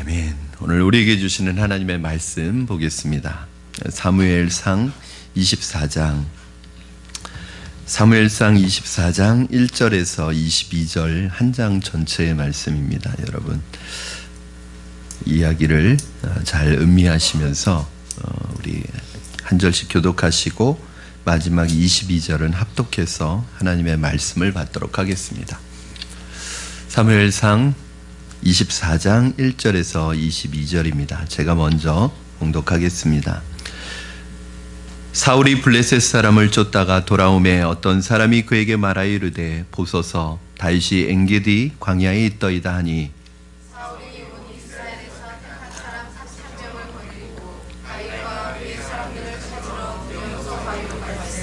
아멘. 오늘 우리에게 주시는 하나님의 말씀 보겠습니다. 사무엘상 24장 1절에서 22절 한 장 전체의 말씀입니다. 여러분 이야기를 잘 음미하시면서 우리 한 절씩 교독하시고 마지막 22절은 합독해서 하나님의 말씀을 받도록 하겠습니다. 사무엘상 24장 1절에서 22절입니다. 제가 먼저 봉독하겠습니다. 사울이 블레셋 사람을 쫓다가 돌아오매 어떤 사람이 그에게 말하여 이르되 보소서 다윗이 엔게디 광야에 있더이다 하니 사울이 온 이스라엘에서 택한 사람 4,000명을 거느리고 다윗과 그의 사람들을 찾으러 명소 바위로 갈세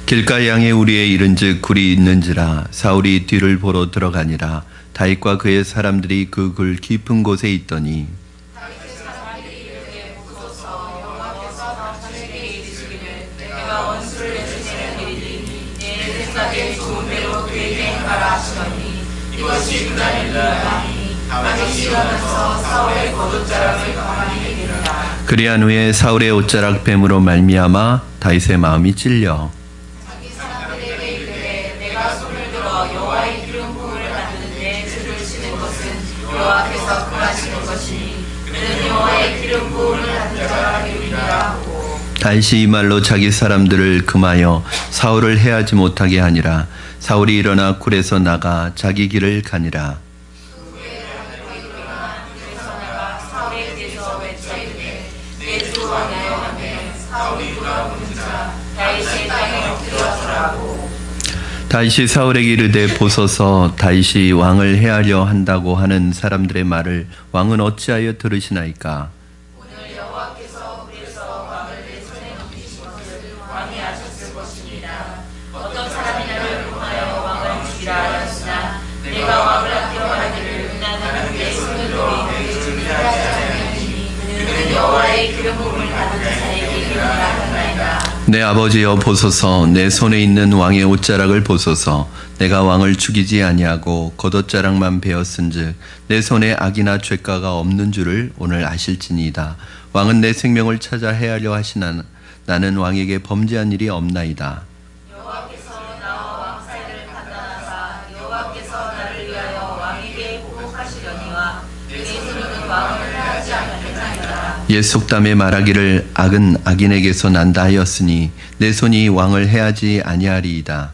길가 양에 우리에 이른즉 굴이 있는지라 사울이 뒤를 보러 들어가니라 다윗과 그의 사람들이 그 굴 깊은 곳에 있더니 다윗의 사람들이 이르되 보소서 여호와께서 당신에게 이르시기를 내가 원수를 내주시는 일이니 내 생각에 좋은 대로 그에게 행하라 하시더니 이것이 그날이라 하니 다윗이 일어나서 사울의 겉옷자락을 가만히 내리니라. 그리한 후에 사울의 옷자락 뱀으로 말미암아 다윗의 마음이 찔려 자기 사람들에게 이르되 내가 손을 들어 여호와의 기름 부음을 받는데 줄을 치는 것은 여호와께서 금하시는 것이니 그는 여호와의 기름 부음을 받는 자가 되리라 하고 다윗이 이 말로 자기 사람들을 금하여 사울을 해하지 못하게 하니라. 사울이 일어나 굴에서 나가 자기 길을 가니라. 사울에 대해서 외치되 내 주 왕이여 하매 사울이 돌아오는 자 다윗의 땅에 엎드려서라고. 다윗이 사울에게 이르되 보소서 다윗이 왕을 해하려 한다고 하는 사람들의 말을 왕은 어찌하여 들으시나이까? 오늘 여호와께서 그래서 왕을 내 손에 넘기신 것을 왕이 아셨을 것입니다. 어떤 사람이 나를 통하여 왕을 죽이라 하였으나 내가 왕을 아껴하기를 나는 내 손을 들어 그의 준비하지 않으니 그는 여호와의 기름 부음을 받은 자에게 이르리라 하나이다. 내 아버지여 보소서 내 손에 있는 왕의 옷자락을 보소서 내가 왕을 죽이지 아니하고 겉옷자락만 베었은즉 내 손에 악이나 죄가가 없는 줄을 오늘 아실지니이다. 왕은 내 생명을 찾아 해하려 하시나 나는 왕에게 범죄한 일이 없나이다. 여호와께서 나와 왕 사이를 판단하사 여호와께서 나를 위하여 왕에게 보복하시려니와 내 손으로는 왕을 해하지 않겠나이다. 옛 속담에 말하기를 악은 악인에게서 난다 하였으니 내 손이 왕을 해하지 아니하리이다.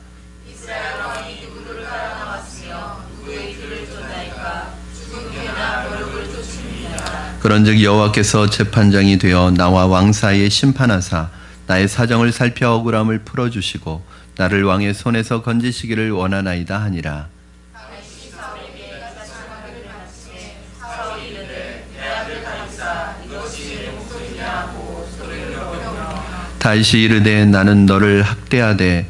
이스라엘 왕이 누구를 따라 나왔으며 누구의 길을 쫓나이까? 죽은 괴나 벼룩을 쫓으니라. 그런즉 여호와께서 재판장이 되어 나와 왕 사이에 심판하사 나의 사정을 살펴 억울함을 풀어주시고 나를 왕의 손에서 건지시기를 원하나이다 하니라. 다윗이 사울에게 다시 말하기를 하시되 사울이 이르되 내 아들 다윗아 이것이 내 목소리냐 하고 소리를 내며 다윗이 이르되 나는 너를 학대하되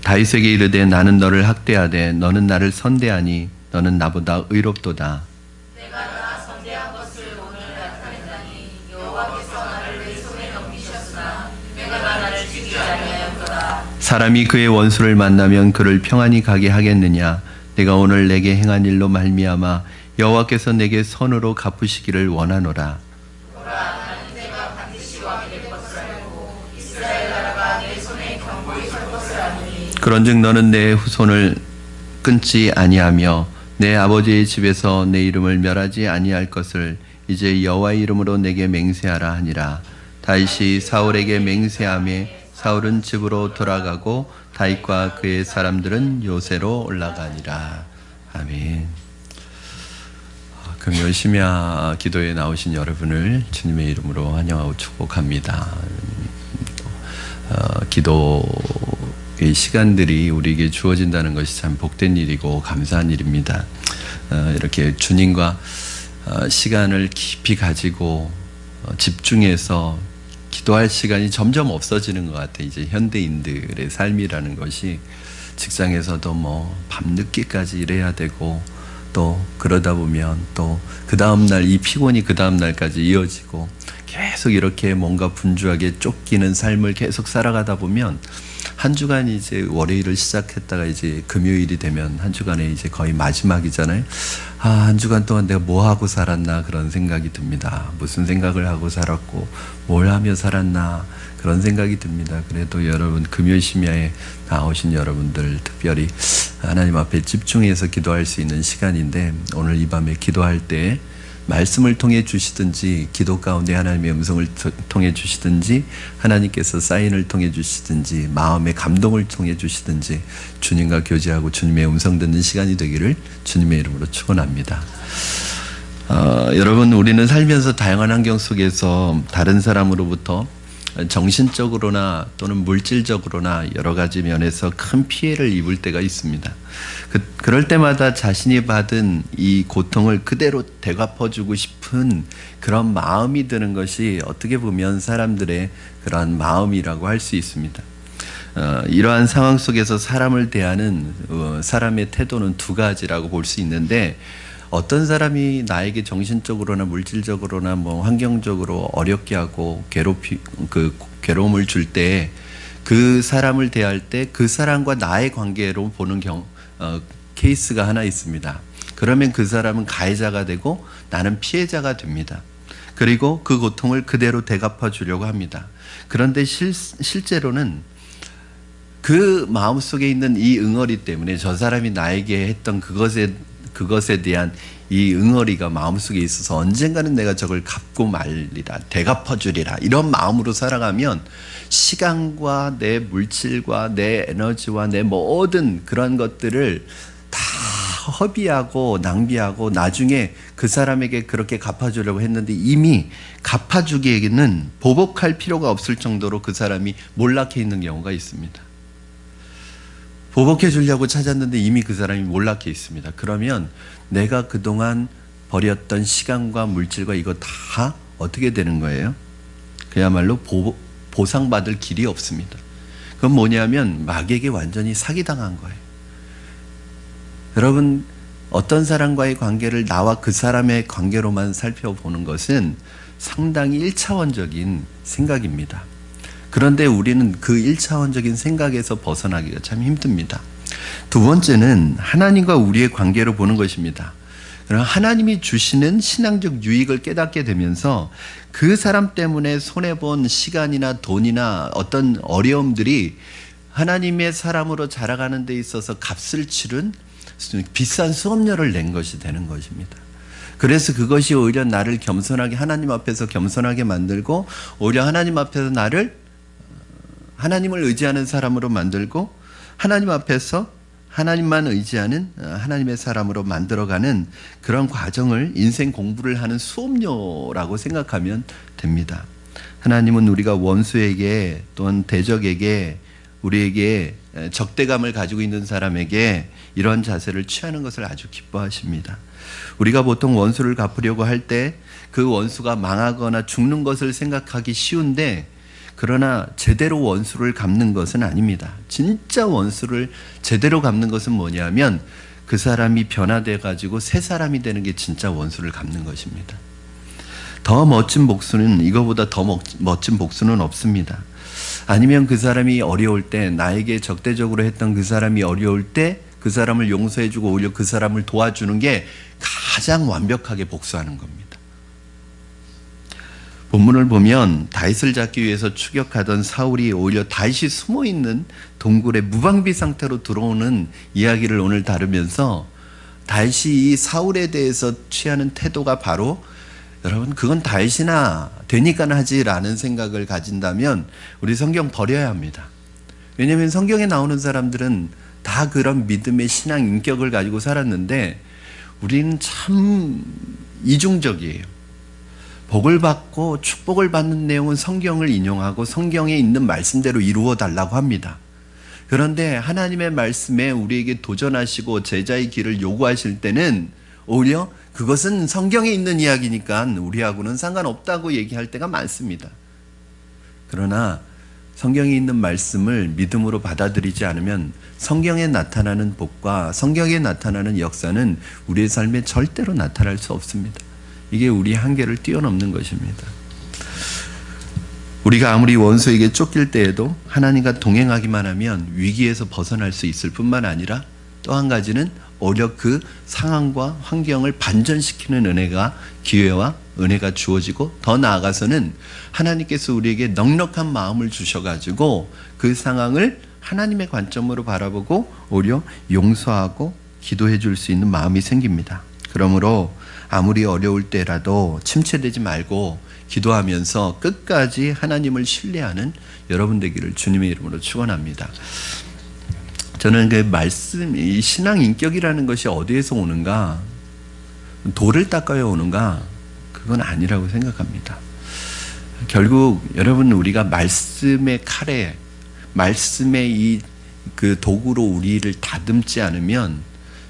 다윗에게 이르되 나는 너를 학대하되 너는 나를 선대하니 너는 나보다 의롭도다. 내가 나 선대한 것을 오늘 나타낸다니 여호와께서 나를 내 손에 넘기셨으나 내가 나를 죽이지 아니하였도다. 사람이 그의 원수를 만나면 그를 평안히 가게 하겠느냐? 내가 오늘 내게 행한 일로 말미암아 여호와께서 내게 선으로 갚으시기를 원하노라. 보라 나는 내가 반드시 왕이 될 것을 알고 이스라엘 나라가 내 손에 견고히 설 것을 아노니 그런즉 너는 내 후손을 끊지 아니하며 내 아버지의 집에서 내 이름을 멸하지 아니할 것을 이제 여호와의 이름으로 내게 맹세하라 하니라. 다윗이 사울에게 맹세하매 사울은 집으로 돌아가고 다윗과 그의 사람들은 요새로 올라가니라. 아멘. 그럼 열심히 기도에 나오신 여러분을 주님의 이름으로 환영하고 축복합니다. 기도의 시간들이 우리에게 주어진다는 것이 참 복된 일이고 감사한 일입니다. 이렇게 주님과 시간을 깊이 가지고 집중해서 기도할 시간이 점점 없어지는 것 같아요. 이제 현대인들의 삶이라는 것이 직장에서도 뭐 밤늦게까지 일해야 되고 또 그러다 보면 또 그 다음날 이 피곤이 그 다음날까지 이어지고 계속 이렇게 뭔가 분주하게 쫓기는 삶을 계속 살아가다 보면 한 주간이 이제 월요일을 시작했다가 이제 금요일이 되면 한 주간에 이제 거의 마지막이잖아요. 한 주간 동안 내가 뭐 하고 살았나 그런 생각이 듭니다. 무슨 생각을 하고 살았고 뭘 하며 살았나 그런 생각이 듭니다. 그래도 여러분 금요 심야에 나오신 여러분들 특별히 하나님 앞에 집중해서 기도할 수 있는 시간인데, 오늘 이 밤에 기도할 때 말씀을 통해 주시든지 기도 가운데 하나님의 음성을 통해 주시든지 하나님께서 사인을 통해 주시든지 마음의 감동을 통해 주시든지 주님과 교제하고 주님의 음성 듣는 시간이 되기를 주님의 이름으로 축원합니다. 여러분, 우리는 살면서 다양한 환경 속에서 다른 사람으로부터 정신적으로나 또는 물질적으로나 여러 가지 면에서 큰 피해를 입을 때가 있습니다. 그럴 때마다 자신이 받은 이 고통을 그대로 되갚아주고 싶은 그런 마음이 드는 것이 어떻게 보면 사람들의 그러한 마음이라고 할 수 있습니다. 이러한 상황 속에서 사람을 대하는 사람의 태도는 두 가지라고 볼 수 있는데, 어떤 사람이 나에게 정신적으로나 물질적으로나 환경적으로 어렵게 하고 괴로움을 줄 때, 그 사람을 대할 때 그 사람과 나의 관계로 보는 케이스가 하나 있습니다. 그러면 그 사람은 가해자가 되고 나는 피해자가 됩니다. 그리고 그 고통을 그대로 되갚아 주려고 합니다. 그런데 실제로는 그 마음속에 있는 이 응어리 때문에 저 사람이 나에게 했던 그것에 대한 이 응어리가 마음속에 있어서 언젠가는 내가 저걸 갚고 말리라, 되갚아 주리라, 이런 마음으로 살아가면 시간과 내 물질과 내 에너지와 내 모든 그런 것들을 다 허비하고 낭비하고 나중에 그 사람에게 그렇게 갚아주려고 했는데 이미 갚아주기에는 보복할 필요가 없을 정도로 그 사람이 몰락해 있는 경우가 있습니다. 보복해 주려고 찾았는데 이미 그 사람이 몰락해 있습니다. 그러면 내가 그동안 버렸던 시간과 물질과 이거 다 어떻게 되는 거예요? 그야말로 보상받을 길이 없습니다. 그건 뭐냐면 마귀에게 완전히 사기당한 거예요. 여러분, 어떤 사람과의 관계를 나와 그 사람의 관계로만 살펴보는 것은 상당히 1차원적인 생각입니다. 그런데 우리는 그 1차원적인 생각에서 벗어나기가 참 힘듭니다. 두 번째는 하나님과 우리의 관계로 보는 것입니다. 그럼 하나님이 주시는 신앙적 유익을 깨닫게 되면서 그 사람 때문에 손해본 시간이나 돈이나 어떤 어려움들이 하나님의 사람으로 자라가는 데 있어서 값을 치른 비싼 수업료를 낸 것이 되는 것입니다. 그래서 그것이 오히려 나를 겸손하게, 하나님 앞에서 겸손하게 만들고, 오히려 하나님 앞에서 나를 하나님을 의지하는 사람으로 만들고, 하나님 앞에서 하나님만 의지하는 하나님의 사람으로 만들어가는 그런 과정을, 인생 공부를 하는 수업료라고 생각하면 됩니다. 하나님은 우리가 원수에게 또는 대적에게, 우리에게 적대감을 가지고 있는 사람에게 이런 자세를 취하는 것을 아주 기뻐하십니다. 우리가 보통 원수를 갚으려고 할 때 그 원수가 망하거나 죽는 것을 생각하기 쉬운데, 그러나 제대로 원수를 갚는 것은 아닙니다. 진짜 원수를 제대로 갚는 것은 뭐냐면 그 사람이 변화돼 가지고 새 사람이 되는 게 진짜 원수를 갚는 것입니다. 더 멋진 복수는, 이거보다 더 멋진 복수는 없습니다. 아니면 그 사람이 어려울 때, 나에게 적대적으로 했던 그 사람이 어려울 때 그 사람을 용서해주고 오히려 그 사람을 도와주는 게 가장 완벽하게 복수하는 겁니다. 본문을 보면 다윗을 잡기 위해서 추격하던 사울이 오히려 다윗이 숨어있는 동굴에 무방비 상태로 들어오는 이야기를 오늘 다루면서 다윗이 이 사울에 대해서 취하는 태도가 바로, 여러분, 그건 다윗이나 되니까 하지라는 생각을 가진다면 우리 성경 버려야 합니다. 왜냐하면 성경에 나오는 사람들은 다 그런 믿음의 신앙 인격을 가지고 살았는데 우리는 참 이중적이에요. 복을 받고 축복을 받는 내용은 성경을 인용하고 성경에 있는 말씀대로 이루어 달라고 합니다. 그런데 하나님의 말씀에 우리에게 도전하시고 제자의 길을 요구하실 때는 오히려 그것은 성경에 있는 이야기니까 우리하고는 상관없다고 얘기할 때가 많습니다. 그러나 성경에 있는 말씀을 믿음으로 받아들이지 않으면 성경에 나타나는 복과 성경에 나타나는 역사는 우리의 삶에 절대로 나타날 수 없습니다. 이게 우리 한계를 뛰어넘는 것입니다. 우리가 아무리 원수에게 쫓길 때에도 하나님과 동행하기만 하면 위기에서 벗어날 수 있을 뿐만 아니라 또 한 가지는 오히려 그 상황과 환경을 반전시키는 기회와 은혜가 주어지고, 더 나아가서는 하나님께서 우리에게 넉넉한 마음을 주셔가지고 그 상황을 하나님의 관점으로 바라보고 오히려 용서하고 기도해 줄 수 있는 마음이 생깁니다. 그러므로 아무리 어려울 때라도 침체되지 말고 기도하면서 끝까지 하나님을 신뢰하는 여러분 되기를 주님의 이름으로 축원합니다. 저는 그 말씀, 이 신앙 인격이라는 것이 어디에서 오는가, 돌을 닦아야 오는가, 그건 아니라고 생각합니다. 결국 여러분, 우리가 말씀의 칼에, 말씀의 이 그 도구로 우리를 다듬지 않으면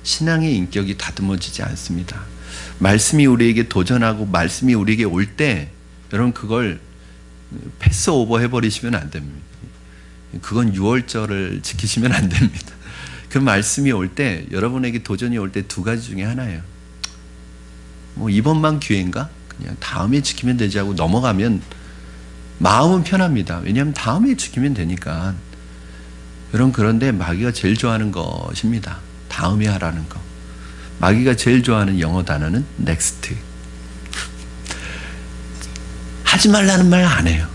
신앙의 인격이 다듬어지지 않습니다. 말씀이 우리에게 도전하고 말씀이 우리에게 올 때 여러분 그걸 패스 오버 해버리시면 안 됩니다. 그건 6월절을 지키시면 안 됩니다. 그 말씀이 올 때, 여러분에게 도전이 올 때 두 가지 중에 하나예요. 뭐 이번만 기회인가? 그냥 다음에 지키면 되지 하고 넘어가면 마음은 편합니다. 왜냐하면 다음에 지키면 되니까. 여러분, 그런데 마귀가 제일 좋아하는 것입니다. 다음에 하라는 거. 마귀가 제일 좋아하는 영어 단어는 next. 하지 말라는 말 안 해요.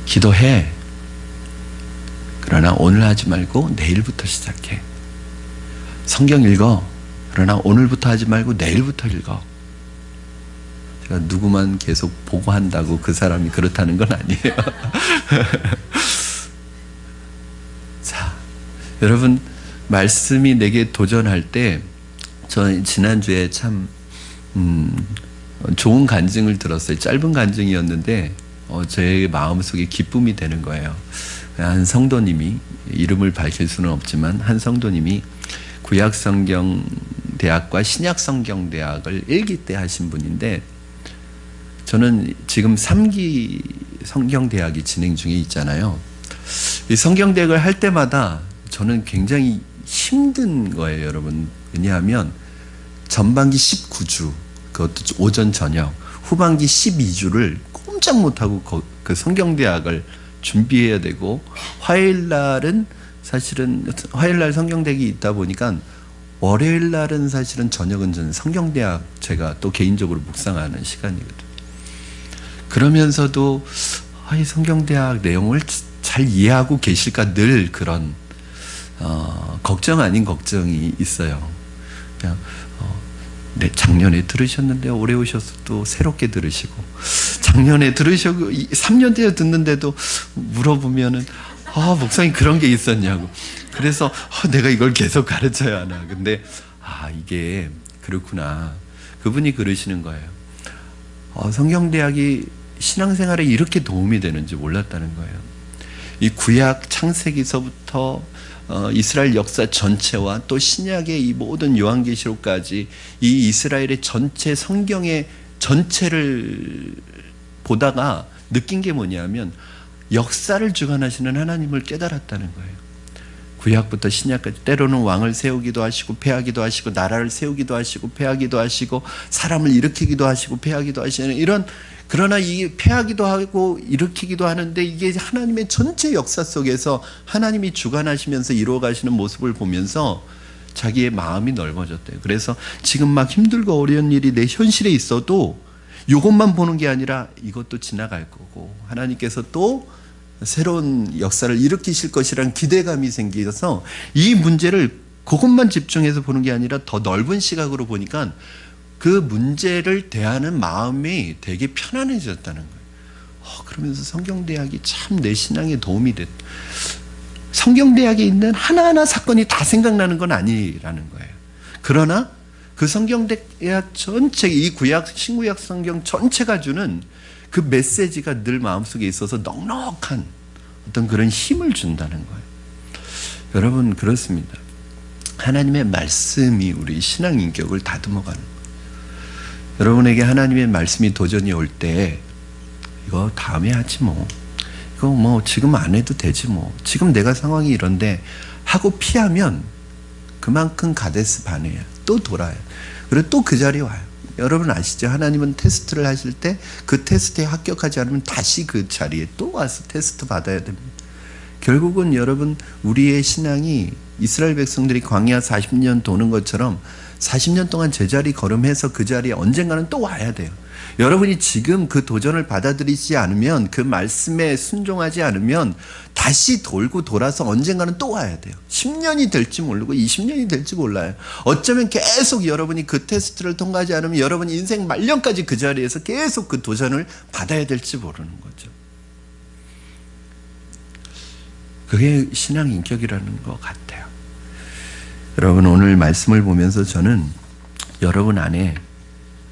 기도해. 그러나 오늘 하지 말고 내일부터 시작해. 성경 읽어. 그러나 오늘부터 하지 말고 내일부터 읽어. 제가 누구만 계속 보고 한다고 그 사람이 그렇다는 건 아니에요. 자, 여러분, 말씀이 내게 도전할 때, 저 지난주에 참 좋은 간증을 들었어요. 짧은 간증이었는데 제 마음속에 기쁨이 되는 거예요. 한 성도님이, 이름을 밝힐 수는 없지만 한 성도님이 구약성경대학과 신약성경대학을 1기 때 하신 분인데, 저는 지금 3기 성경대학이 진행 중에 있잖아요. 이 성경대학을 할 때마다 저는 굉장히 힘든 거예요, 여러분. 왜냐하면 전반기 19주, 그것도 오전 저녁, 후반기 12주를 꼼짝 못하고 그 성경대학을 준비해야 되고, 화요일날은 사실은 화요일날 성경대학이 있다 보니까 월요일날은 사실은 저녁은 저는 성경대학 제가 또 개인적으로 묵상하는 시간이거든요. 그러면서도 이 성경대학 내용을 잘 이해하고 계실까 늘 그런 걱정 아닌 걱정이 있어요. 그냥 네, 작년에 들으셨는데 올해 오셔서 또 새롭게 들으시고, 작년에 들으시고 3년 뒤에 듣는데도 물어보면은 목사님 그런 게 있었냐고. 그래서 내가 이걸 계속 가르쳐야 하나. 근데 이게 그렇구나. 그분이 그러시는 거예요. 성경대학이 신앙생활에 이렇게 도움이 되는지 몰랐다는 거예요. 이 구약 창세기서부터 이스라엘 역사 전체와 또 신약의 이 모든 요한계시록까지 이 이스라엘의 전체 성경의 전체를 보다가 느낀 게 뭐냐면 역사를 주관하시는 하나님을 깨달았다는 거예요. 구약부터 신약까지 때로는 왕을 세우기도 하시고 패하기도 하시고, 나라를 세우기도 하시고 패하기도 하시고, 사람을 일으키기도 하시고 패하기도 하시는 이런, 그러나 이 패하기도 하고 일으키기도 하는데 이게 하나님의 전체 역사 속에서 하나님이 주관하시면서 이루어 가시는 모습을 보면서 자기의 마음이 넓어졌대요. 그래서 지금 막 힘들고 어려운 일이 내 현실에 있어도 이것만 보는 게 아니라 이것도 지나갈 거고 하나님께서 또 새로운 역사를 일으키실 것이라는 기대감이 생겨서 이 문제를 그것만 집중해서 보는 게 아니라 더 넓은 시각으로 보니까 그 문제를 대하는 마음이 되게 편안해졌다는 거예요. 그러면서 성경대학이 참 내 신앙에 도움이 됐다. 성경대학에 있는 하나하나 사건이 다 생각나는 건 아니라는 거예요. 그러나 그 성경대학 전체, 이 구약, 신구약 성경 전체가 주는 그 메시지가 늘 마음속에 있어서 넉넉한 어떤 그런 힘을 준다는 거예요. 여러분, 그렇습니다. 하나님의 말씀이 우리 신앙 인격을 다듬어가는 거예요. 여러분에게 하나님의 말씀이 도전이 올 때 이거 다음에 하지 뭐, 이거 뭐 지금 안 해도 되지 뭐, 지금 내가 상황이 이런데 하고 피하면 그만큼 가데스 바네야, 또 돌아요. 그리고 또 그 자리에 와요. 여러분 아시죠? 하나님은 테스트를 하실 때 그 테스트에 합격하지 않으면 다시 그 자리에 또 와서 테스트 받아야 됩니다. 결국은 여러분 우리의 신앙이 이스라엘 백성들이 광야 40년 도는 것처럼 40년 동안 제자리 걸음해서 그 자리에 언젠가는 또 와야 돼요. 여러분이 지금 그 도전을 받아들이지 않으면, 그 말씀에 순종하지 않으면 다시 돌고 돌아서 언젠가는 또 와야 돼요. 10년이 될지 모르고 20년이 될지 몰라요. 어쩌면 계속 여러분이 그 테스트를 통과하지 않으면 여러분 인생 말년까지 그 자리에서 계속 그 도전을 받아야 될지 모르는 거죠. 그게 신앙 인격이라는 것 같아요. 여러분 오늘 말씀을 보면서 저는 여러분 안에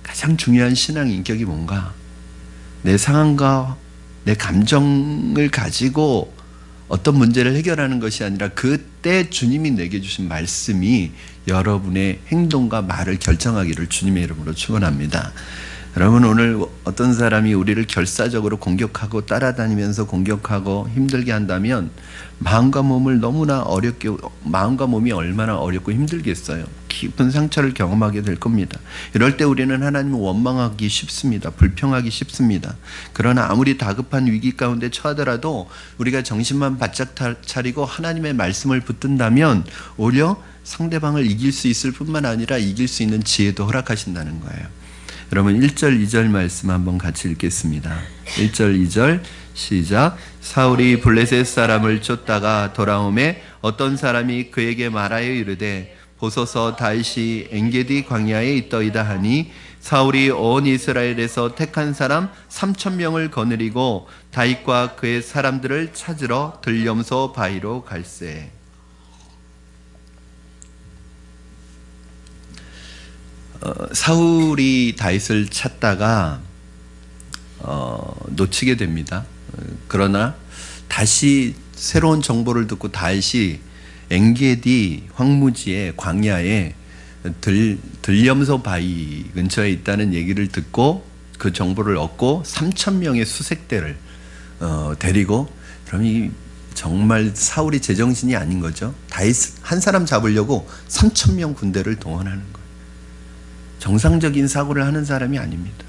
가장 중요한 신앙 인격이 뭔가, 내 상황과 내 감정을 가지고 어떤 문제를 해결하는 것이 아니라 그때 주님이 내게 주신 말씀이 여러분의 행동과 말을 결정하기를 주님의 이름으로 축원합니다. 여러분 오늘 어떤 사람이 우리를 결사적으로 공격하고 따라다니면서 공격하고 힘들게 한다면 마음과 몸을 너무나 어렵게, 마음과 몸이 얼마나 어렵고 힘들겠어요. 깊은 상처를 경험하게 될 겁니다. 이럴 때 우리는 하나님을 원망하기 쉽습니다. 불평하기 쉽습니다. 그러나 아무리 다급한 위기 가운데 처하더라도 우리가 정신만 바짝 차리고 하나님의 말씀을 붙든다면 오히려 상대방을 이길 수 있을 뿐만 아니라 이길 수 있는 지혜도 허락하신다는 거예요. 여러분 1절 2절 말씀 한번 같이 읽겠습니다. 1절 2절 시작. 사울이 블레셋 사람을 쫓다가 돌아오매 어떤 사람이 그에게 말하여 이르되 보소서 다윗이 엔게디 광야에 있더이다 하니 사울이 온 이스라엘에서 택한 사람 3,000명을 거느리고 다윗과 그의 사람들을 찾으러 들염소 바위로 갈새. 사울이 다윗을 찾다가 놓치게 됩니다. 그러나 다시 새로운 정보를 듣고 다윗이 엔게디 황무지의 광야에 들염소 바위 근처에 있다는 얘기를 듣고 그 정보를 얻고 3,000명의 수색대를 데리고, 그럼 이 정말 사울이 제정신이 아닌 거죠. 다윗 한 사람 잡으려고 3,000명 군대를 동원하는 거예요. 정상적인 사고를 하는 사람이 아닙니다.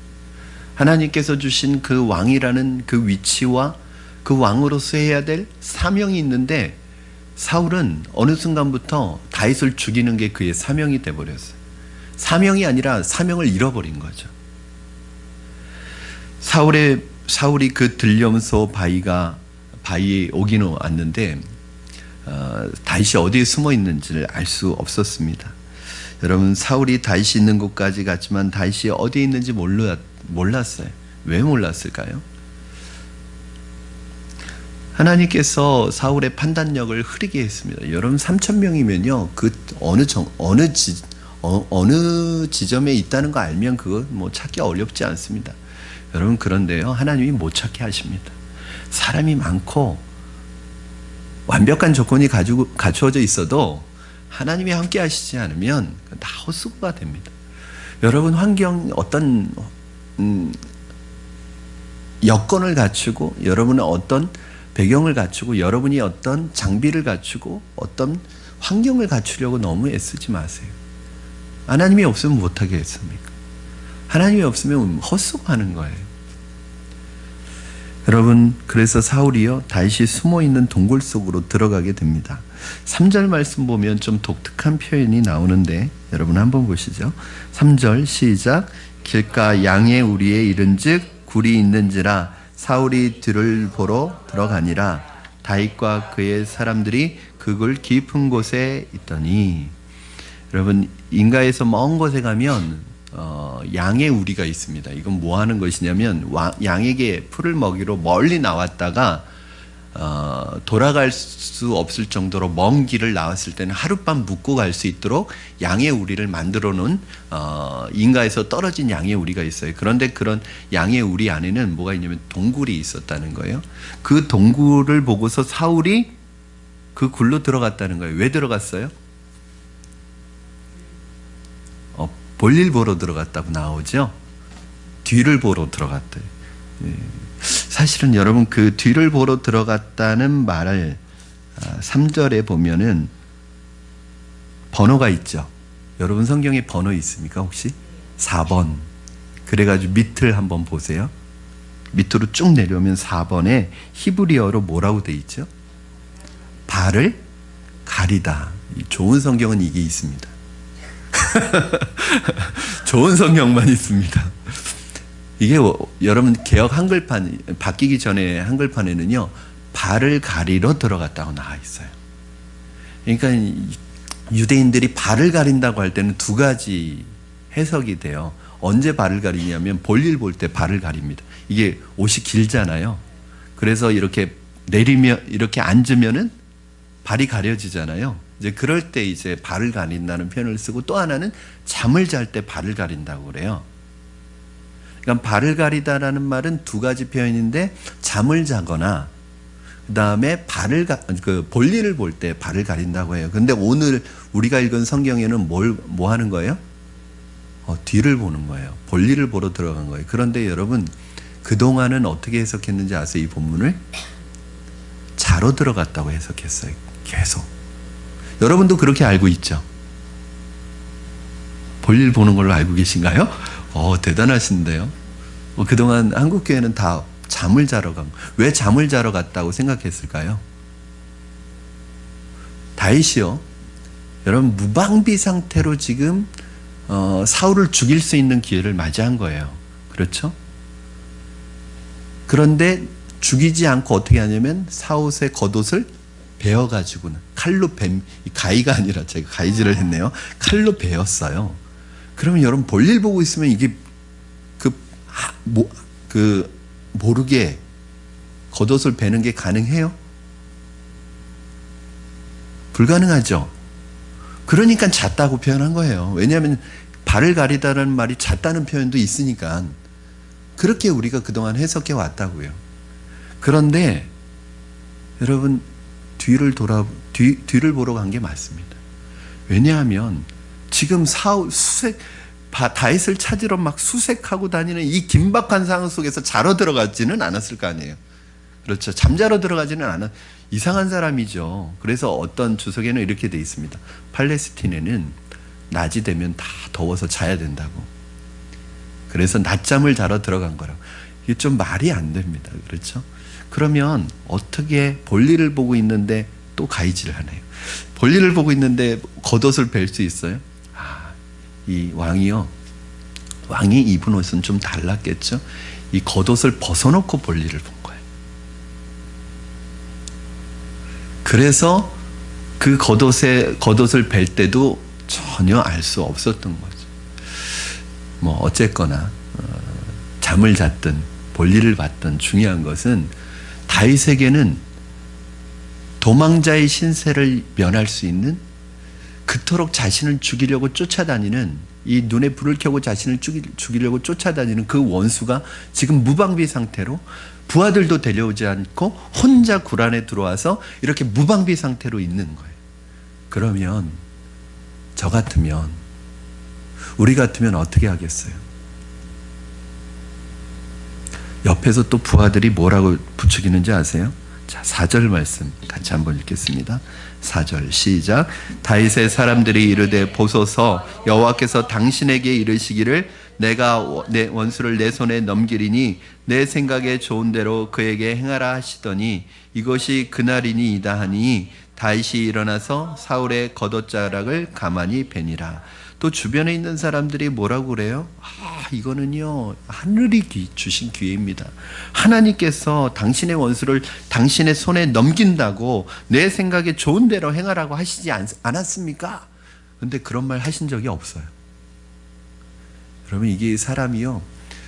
하나님께서 주신 그 왕이라는 그 위치와 그 왕으로서 해야 될 사명이 있는데 사울은 어느 순간부터 다윗을 죽이는 게 그의 사명이 돼버렸어요. 사명이 아니라 사명을 잃어버린 거죠. 사울이 그 들염소 바위에 오기는 왔는데 다윗이 어디에 숨어 있는지를 알 수 없었습니다. 여러분 사울이 다윗이 있는 곳까지 갔지만 다윗이 어디에 있는지 몰랐어요. 왜 몰랐을까요? 하나님께서 사울의 판단력을 흐리게 했습니다. 여러분 3,000명이면요 그 어느 지점에 있다는 거 알면 그거 뭐 찾기 어렵지 않습니다. 여러분 그런데요 하나님이 못 찾게 하십니다. 사람이 많고 완벽한 조건이 갖추어져 있어도 하나님이 함께 하시지 않으면 다 헛수고가 됩니다. 여러분 환경 어떤 여건을 갖추고 여러분은 어떤 배경을 갖추고 여러분이 어떤 장비를 갖추고 어떤 환경을 갖추려고 너무 애쓰지 마세요. 하나님이 없으면 못하게 했습니까? 하나님이 없으면 헛수고하는 거예요. 여러분 그래서 사울이요 다윗이 숨어있는 동굴 속으로 들어가게 됩니다. 3절 말씀 보면 좀 독특한 표현이 나오는데 여러분 한번 보시죠. 3절 시작. 길가 양의 우리에 이른즉 굴이 있는지라 사울이 뒤를 보러 들어가니라 다윗과 그의 사람들이 그 굴 깊은 곳에 있더니. 여러분 인가에서 먼 곳에 가면 양의 우리가 있습니다. 이건 뭐 하는 것이냐면 양에게 풀을 먹이러 멀리 나왔다가 돌아갈 수 없을 정도로 먼 길을 나왔을 때는 하룻밤 묵고 갈 수 있도록 양의 우리를 만들어 놓은 인가에서 떨어진 양의 우리가 있어요. 그런데 그런 양의 우리 안에는 뭐가 있냐면 동굴이 있었다는 거예요. 그 동굴을 보고서 사울이 그 굴로 들어갔다는 거예요. 왜 들어갔어요? 볼일 보러 들어갔다고 나오죠. 뒤를 보러 들어갔대요. 사실은 여러분 그 뒤를 보러 들어갔다는 말을 3절에 보면은 번호가 있죠. 여러분 성경에 번호 있습니까 혹시? 4번. 그래가지고 밑을 한번 보세요. 밑으로 쭉 내려오면 4번에 히브리어로 뭐라고 돼 있죠? 발을 가리다. 좋은 성경은 이게 있습니다. 좋은 성경만 있습니다. 이게 여러분 개역 한글판 바뀌기 전에 한글판에는요, 발을 가리러 들어갔다고 나와 있어요. 그러니까 유대인들이 발을 가린다고 할 때는 두 가지 해석이 돼요. 언제 발을 가리냐면 볼일 볼 때 발을 가립니다. 이게 옷이 길잖아요. 그래서 이렇게 내리면 이렇게 앉으면은 발이 가려지잖아요. 이제 그럴 때 이제 발을 가린다는 표현을 쓰고, 또 하나는 잠을 잘 때 발을 가린다고 그래요. 그러니까 발을 가리다라는 말은 두 가지 표현인데, 잠을 자거나 그다음에 볼일을 볼 때 발을 가린다고 해요. 근데 오늘 우리가 읽은 성경에는 뭐 하는 거예요? 뒤를 보는 거예요. 볼일을 보러 들어간 거예요. 그런데 여러분, 그동안은 어떻게 해석했는지 아세요? 이 본문을 자러 들어갔다고 해석했어요. 계속. 여러분도 그렇게 알고 있죠? 볼일 보는 걸로 알고 계신가요? 대단하신데요. 그동안 한국교회는 다 잠을 자러 간 거예요. 왜 잠을 자러 갔다고 생각했을까요? 다윗이요, 여러분, 무방비 상태로 지금 사울을 죽일 수 있는 기회를 맞이한 거예요. 그렇죠? 그런데 죽이지 않고 어떻게 하냐면 사울의 겉옷을 베어가지고는 칼로 가위가 아니라 제가 가위질을 했네요. 칼로 베었어요. 그러면 여러분, 볼일 보고 있으면 이게 모르게 겉옷을 베는 게 가능해요? 불가능하죠. 그러니까 잤다고 표현한 거예요. 왜냐하면 발을 가리다라는 말이 잤다는 표현도 있으니까 그렇게 우리가 그동안 해석해 왔다고요. 그런데 여러분, 뒤를 보러 간 게 맞습니다. 왜냐하면 지금 사울 다윗을 찾으러 막 수색하고 다니는 이 긴박한 상황 속에서 자러 들어가지는 않았을 거 아니에요. 그렇죠. 잠자러 들어가지는 않았. 이상한 사람이죠. 그래서 어떤 주석에는 이렇게 돼 있습니다. 팔레스틴에는 낮이 되면 다 더워서 자야 된다고. 그래서 낮잠을 자러 들어간 거라고. 이게 좀 말이 안 됩니다. 그렇죠? 그러면 어떻게 볼일을 보고 있는데 또 가위질을 하네요. 볼일을 보고 있는데 겉옷을 벨 수 있어요? 이 왕이 입은 옷은 좀 달랐겠죠? 이 겉옷을 벗어놓고 볼일을 본 거예요. 그래서 그 겉옷을 벨 때도 전혀 알 수 없었던 거죠. 어쨌거나 잠을 잤든 볼일을 봤든 중요한 것은 다윗에게는 도망자의 신세를 면할 수 있는, 그토록 자신을 죽이려고 쫓아다니는, 이 눈에 불을 켜고 자신을 죽이려고 쫓아다니는 그 원수가 지금 무방비 상태로, 부하들도 데려오지 않고 혼자 굴 안에 들어와서 이렇게 무방비 상태로 있는 거예요. 그러면 우리 같으면 어떻게 하겠어요? 옆에서 또 부하들이 뭐라고 부추기는지 아세요? 자, 4절 말씀 같이 한번 읽겠습니다. 4절 시작. 다윗의 사람들이 이르되 보소서, 여호와께서 당신에게 이르시기를 내가 내 원수를 내 손에 넘기리니 내 생각에 좋은 대로 그에게 행하라 하시더니 이것이 그날이니이다 하니 다윗이 일어나서 사울의 겉옷자락을 가만히 베니라. 또 주변에 있는 사람들이 뭐라고 그래요? 이거는요, 하늘이 주신 기회입니다. 하나님께서 당신의 원수를 당신의 손에 넘긴다고 내 생각에 좋은 대로 행하라고 하시지 않았습니까? 근데 그런 말 하신 적이 없어요. 여러분, 이게 사람이요,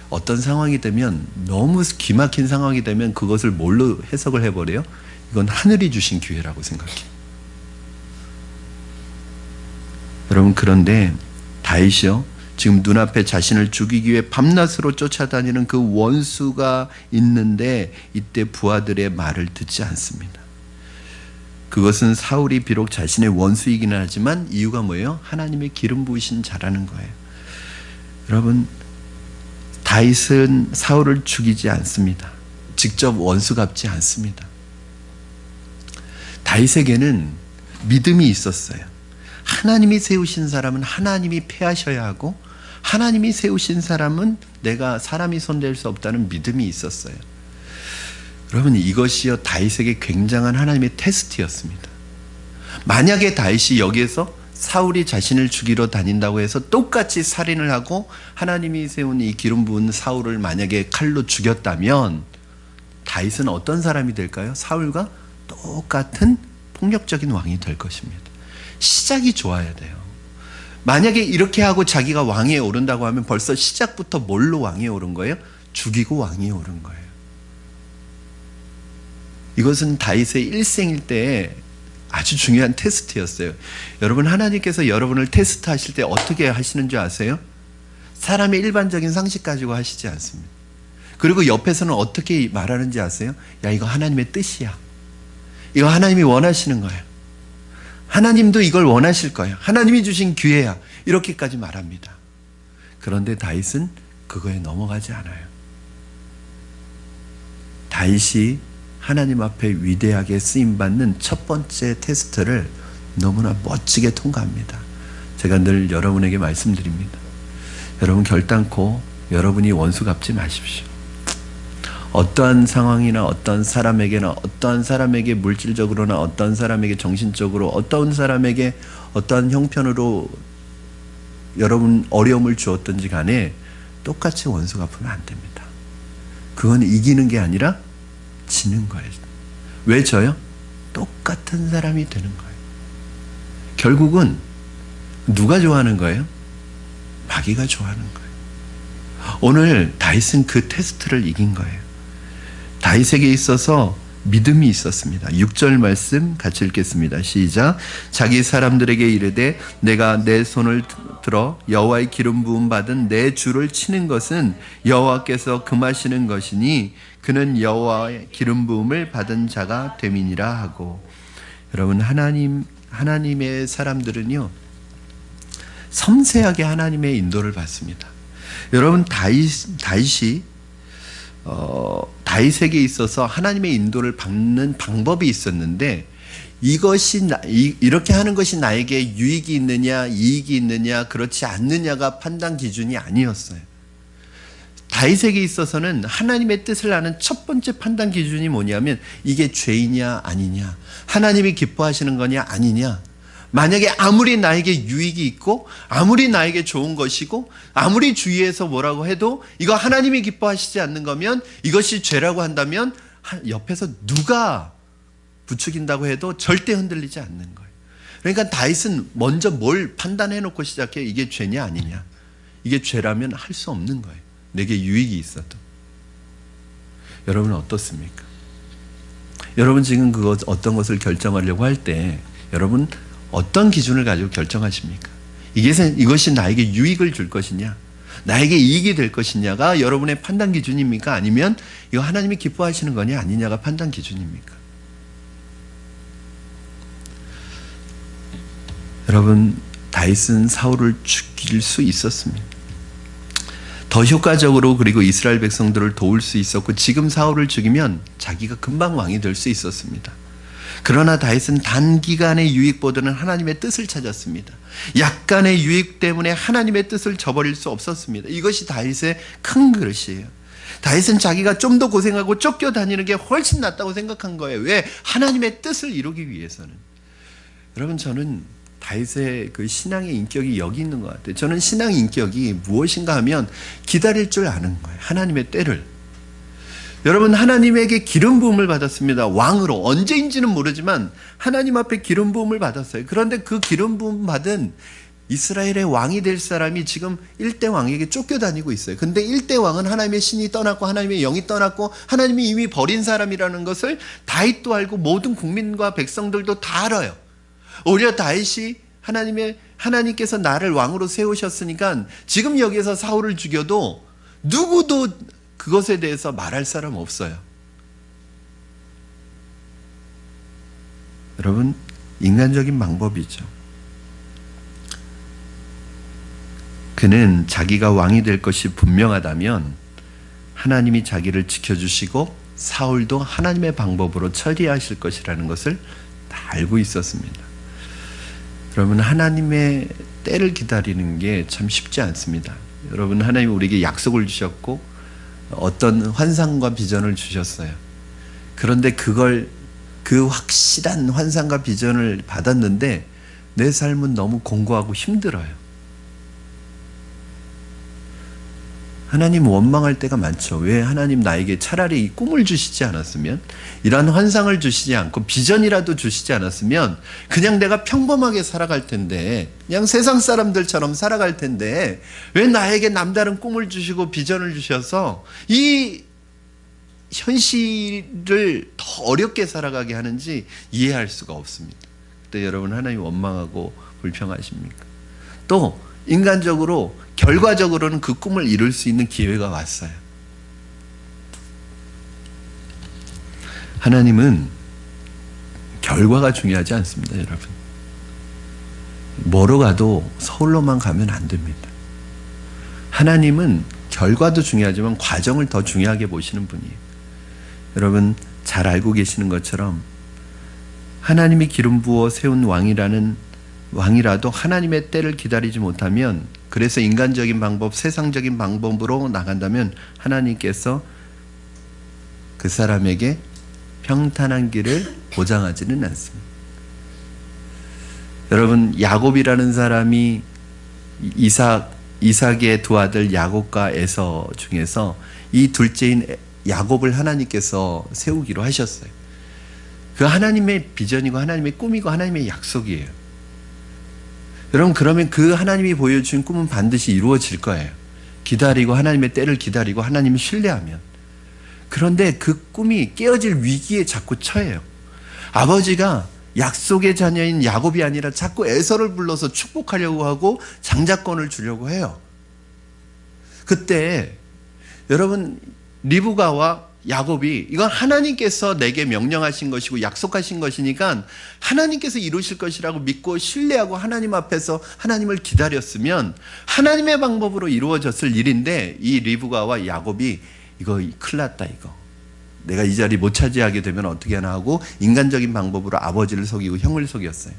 어떤 상황이 되면, 너무 기막힌 상황이 되면 그것을 뭘로 해석을 해버려요? 이건 하늘이 주신 기회라고 생각해요. 여러분, 그런데 다윗이요, 지금 눈앞에 자신을 죽이기 위해 밤낮으로 쫓아다니는 그 원수가 있는데 이때 부하들의 말을 듣지 않습니다. 그것은 사울이 비록 자신의 원수이기는 하지만 이유가 뭐예요? 하나님의 기름 부으신 자라는 거예요. 여러분, 다윗은 사울을 죽이지 않습니다. 직접 원수 갚지 않습니다. 다윗에게는 믿음이 있었어요. 하나님이 세우신 사람은 하나님이 패하셔야 하고, 하나님이 세우신 사람은 내가 사람이 손댈 수 없다는 믿음이 있었어요. 여러분, 이것이요 다윗에게 굉장한 하나님의 테스트였습니다. 만약에 다윗이 여기에서 사울이 자신을 죽이러 다닌다고 해서 똑같이 살인을 하고 하나님이 세운 이 기름 부은 사울을 만약에 칼로 죽였다면 다윗은 어떤 사람이 될까요? 사울과 똑같은 폭력적인 왕이 될 것입니다. 시작이 좋아야 돼요. 만약에 이렇게 하고 자기가 왕위에 오른다고 하면 벌써 시작부터 뭘로 왕위에 오른 거예요? 죽이고 왕위에 오른 거예요. 이것은 다윗의 일생일 때에 아주 중요한 테스트였어요. 여러분, 하나님께서 여러분을 테스트하실 때 어떻게 하시는 줄 아세요? 사람의 일반적인 상식 가지고 하시지 않습니다. 그리고 옆에서는 어떻게 말하는지 아세요? 야, 이거 하나님의 뜻이야. 이거 하나님이 원하시는 거야. 하나님도 이걸 원하실 거예요. 하나님이 주신 기회야. 이렇게까지 말합니다. 그런데 다윗은 그거에 넘어가지 않아요. 다윗이 하나님 앞에 위대하게 쓰임받는 첫 번째 테스트를 너무나 멋지게 통과합니다. 제가 늘 여러분에게 말씀드립니다. 여러분, 결단코 여러분이 원수 갚지 마십시오. 어떠한 상황이나 어떠한 사람에게나 어떠한 사람에게 물질적으로나 어떠한 사람에게 정신적으로 어떠한 사람에게 어떠한 형편으로 여러분 어려움을 주었든지 간에 똑같이 원수 갚으면 안 됩니다. 그건 이기는 게 아니라 지는 거예요. 왜 져요? 똑같은 사람이 되는 거예요. 결국은 누가 좋아하는 거예요? 마귀가 좋아하는 거예요. 오늘 다윗은 그 테스트를 이긴 거예요. 다윗에게 있어서 믿음이 있었습니다. 6절 말씀 같이 읽겠습니다. 시작. 자기 사람들에게 이르되 내가 내 손을 들어 여호와의 기름 부음 받은 내 주를 치는 것은 여호와께서 금하시는 것이니 그는 여호와의 기름 부음을 받은 자가 됨이니라 하고. 여러분, 하나님의 사람들은요 섬세하게 하나님의 인도를 받습니다. 여러분, 다윗이 다윗에게 있어서 하나님의 인도를 받는 방법이 있었는데 이것이 이렇게 하는 것이 나에게 유익이 있느냐 이익이 있느냐 그렇지 않느냐가 판단 기준이 아니었어요. 다윗에게 있어서는 하나님의 뜻을 아는 첫 번째 판단 기준이 뭐냐면 이게 죄이냐 아니냐, 하나님이 기뻐하시는 거냐 아니냐. 만약에 아무리 나에게 유익이 있고 아무리 나에게 좋은 것이고 아무리 주위에서 뭐라고 해도 이거 하나님이 기뻐하시지 않는 거면 이것이 죄라고 한다면 옆에서 누가 부추긴다고 해도 절대 흔들리지 않는 거예요. 그러니까 다윗은 먼저 뭘 판단해 놓고 시작해요. 이게 죄냐 아니냐. 이게 죄라면 할 수 없는 거예요. 내게 유익이 있어도. 여러분은 어떻습니까? 여러분 지금 어떤 것을 결정하려고 할 때 여러분 어떤 기준을 가지고 결정하십니까? 이것이 나에게 유익을 줄 것이냐, 나에게 이익이 될 것이냐가 여러분의 판단 기준입니까? 아니면 이거 하나님이 기뻐하시는 거냐 아니냐가 판단 기준입니까? 여러분, 다윗은 사울을 죽일 수 있었습니다. 더 효과적으로 그리고 이스라엘 백성들을 도울 수 있었고 지금 사울을 죽이면 자기가 금방 왕이 될 수 있었습니다. 그러나 다윗은 단기간의 유익보다는 하나님의 뜻을 찾았습니다. 약간의 유익 때문에 하나님의 뜻을 저버릴 수 없었습니다. 이것이 다윗의 큰 그릇이에요. 다윗은 자기가 좀 더 고생하고 쫓겨다니는 게 훨씬 낫다고 생각한 거예요. 왜? 하나님의 뜻을 이루기 위해서는. 여러분, 저는 다윗의 그 신앙의 인격이 여기 있는 것 같아요. 저는 신앙 인격이 무엇인가 하면 기다릴 줄 아는 거예요. 하나님의 때를. 여러분, 하나님에게 기름 부음을 받았습니다. 왕으로. 언제인지는 모르지만 하나님 앞에 기름 부음을 받았어요. 그런데 그 기름 부음 받은 이스라엘의 왕이 될 사람이 지금 1대 왕에게 쫓겨다니고 있어요. 근데 1대 왕은 하나님의 신이 떠났고 하나님의 영이 떠났고 하나님이 이미 버린 사람이라는 것을 다윗도 알고 모든 국민과 백성들도 다 알아요. 오히려 다윗이 하나님께서 나를 왕으로 세우셨으니까 지금 여기에서 사울을 죽여도 누구도 그것에 대해서 말할 사람 없어요. 여러분, 인간적인 방법이죠. 그는 자기가 왕이 될 것이 분명하다면 하나님이 자기를 지켜주시고 사울도 하나님의 방법으로 처리하실 것이라는 것을 다 알고 있었습니다. 여러분, 하나님의 때를 기다리는 게 참 쉽지 않습니다. 여러분, 하나님 우리에게 약속을 주셨고 어떤 환상과 비전을 주셨어요. 그런데 그 확실한 환상과 비전을 받았는데 내 삶은 너무 공고하고 힘들어요. 하나님 원망할 때가 많죠. 왜 하나님 나에게 차라리 이 꿈을 주시지 않았으면, 이러한 환상을 주시지 않고 비전이라도 주시지 않았으면 그냥 내가 평범하게 살아갈 텐데, 그냥 세상 사람들처럼 살아갈 텐데, 왜 나에게 남다른 꿈을 주시고 비전을 주셔서 이 현실을 더 어렵게 살아가게 하는지 이해할 수가 없습니다. 그때 여러분, 하나님 원망하고 불평하십니까? 또 인간적으로 결과적으로는 그 꿈을 이룰 수 있는 기회가 왔어요. 하나님은 결과가 중요하지 않습니다, 여러분. 뭐로 가도 서울로만 가면 안 됩니다. 하나님은 결과도 중요하지만 과정을 더 중요하게 보시는 분이에요. 여러분, 잘 알고 계시는 것처럼 하나님이 기름 부어 세운 왕이라도 하나님의 때를 기다리지 못하면, 그래서 인간적인 방법, 세상적인 방법으로 나간다면 하나님께서 그 사람에게 평탄한 길을 보장하지는 않습니다. 여러분, 야곱이라는 사람이 이삭의 두 아들 야곱과 에서 중에서 이 둘째인 야곱을 하나님께서 세우기로 하셨어요. 그 하나님의 비전이고 하나님의 꿈이고 하나님의 약속이에요. 여러분, 그러면 그 하나님이 보여준 꿈은 반드시 이루어질 거예요. 기다리고, 하나님의 때를 기다리고 하나님을 신뢰하면. 그런데 그 꿈이 깨어질 위기에 자꾸 처해요. 아버지가 약속의 자녀인 야곱이 아니라 자꾸 에서를 불러서 축복하려고 하고 장자권을 주려고 해요. 그때 여러분, 리브가와 야곱이, 이건 하나님께서 내게 명령하신 것이고 약속하신 것이니까 하나님께서 이루실 것이라고 믿고 신뢰하고 하나님 앞에서 하나님을 기다렸으면 하나님의 방법으로 이루어졌을 일인데, 이 리브가와 야곱이 이거 큰일 났다, 이거 내가 이 자리 못 차지하게 되면 어떻게 하나 하고 인간적인 방법으로 아버지를 속이고 형을 속였어요.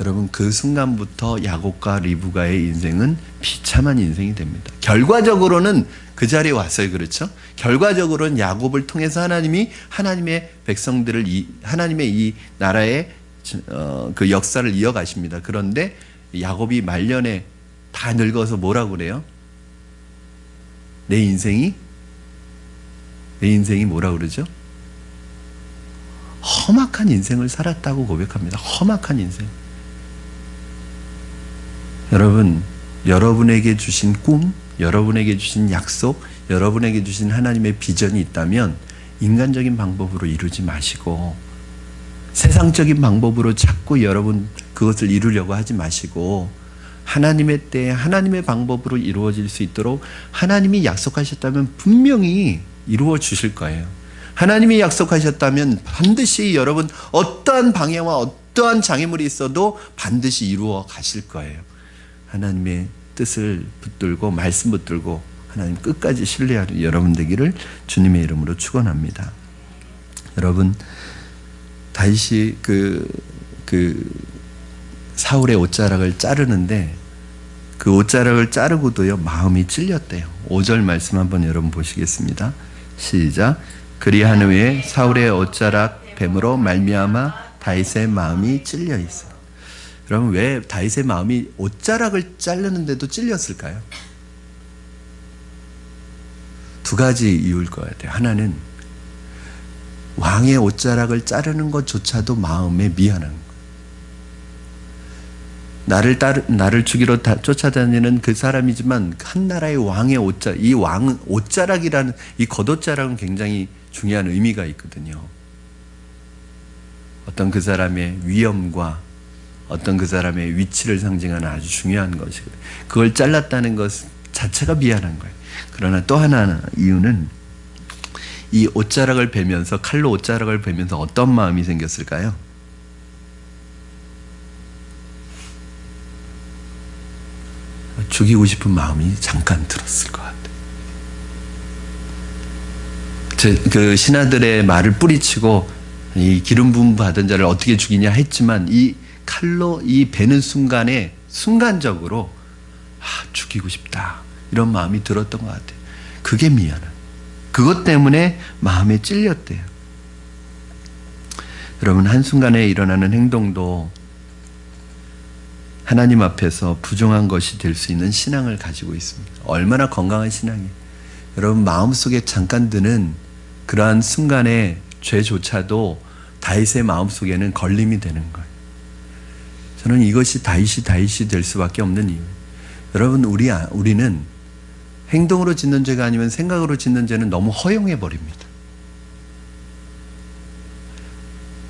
여러분, 그 순간부터 야곱과 리브가의 인생은 비참한 인생이 됩니다. 결과적으로는 그 자리에 왔어요. 그렇죠? 결과적으로는 야곱을 통해서 하나님이 하나님의 백성들을 하나님의 이 나라의 그 역사를 이어가십니다. 그런데 야곱이 말년에 다 늙어서 뭐라고 그래요? 내 인생이 뭐라고 그러죠? 험악한 인생을 살았다고 고백합니다. 험악한 인생. 여러분, 여러분에게 주신 꿈, 여러분에게 주신 약속, 여러분에게 주신 하나님의 비전이 있다면 인간적인 방법으로 이루지 마시고, 세상적인 방법으로 자꾸 여러분 그것을 이루려고 하지 마시고, 하나님의 때에 하나님의 방법으로 이루어질 수 있도록 하나님이 약속하셨다면 분명히 이루어 주실 거예요. 하나님이 약속하셨다면 반드시 여러분 어떠한 방해와 어떠한 장애물이 있어도 반드시 이루어 가실 거예요. 하나님의 뜻을 붙들고 말씀 붙들고 하나님 끝까지 신뢰하는 여러분 되기를 주님의 이름으로 축원합니다. 여러분, 다윗이 그 사울의 옷자락을 자르는데 그 옷자락을 자르고도요 마음이 찔렸대요. 5절 말씀 한번 여러분 보시겠습니다. 시작. 그리한 후에 사울의 옷자락 뱀으로 말미암아 다윗의 마음이 찔려 있어요. 여러분, 왜 다윗의 마음이 옷자락을 자르는데도 찔렸을까요? 두 가지 이유일 것 같아요. 하나는 왕의 옷자락을 자르는 것조차도 마음에 미안한 거예요. 나를 죽이러 쫓아다니는 그 사람이지만 한 나라의 왕의 옷자락, 이 왕 옷자락이라는 이 겉옷자락은 굉장히 중요한 의미가 있거든요. 어떤 그 사람의 위엄과 어떤 그 사람의 위치를 상징하는 아주 중요한 것이거든요. 그걸 잘랐다는 것 자체가 미안한 거예요. 그러나 또 하나 이유는 이 옷자락을 베면서, 칼로 옷자락을 베면서 어떤 마음이 생겼을까요? 죽이고 싶은 마음이 잠깐 들었을 것 같아요. 그 신하들의 말을 뿌리치고 이 기름 부음 받은 자를 어떻게 죽이냐 했지만 이 칼로 이 베는 순간에 순간적으로 죽이고 싶다 이런 마음이 들었던 것 같아요. 그게 미안한, 그것 때문에 마음에 찔렸대요. 여러분, 한순간에 일어나는 행동도 하나님 앞에서 부정한 것이 될 수 있는 신앙을 가지고 있습니다. 얼마나 건강한 신앙이에요. 여러분, 마음속에 잠깐 드는 그러한 순간의 죄조차도 다윗의 마음속에는 걸림이 되는 거예요. 저는 이것이 다윗이 될 수밖에 없는 이유예요. 여러분, 우리는 행동으로 짓는 죄가 아니면 생각으로 짓는 죄는 너무 허용해 버립니다.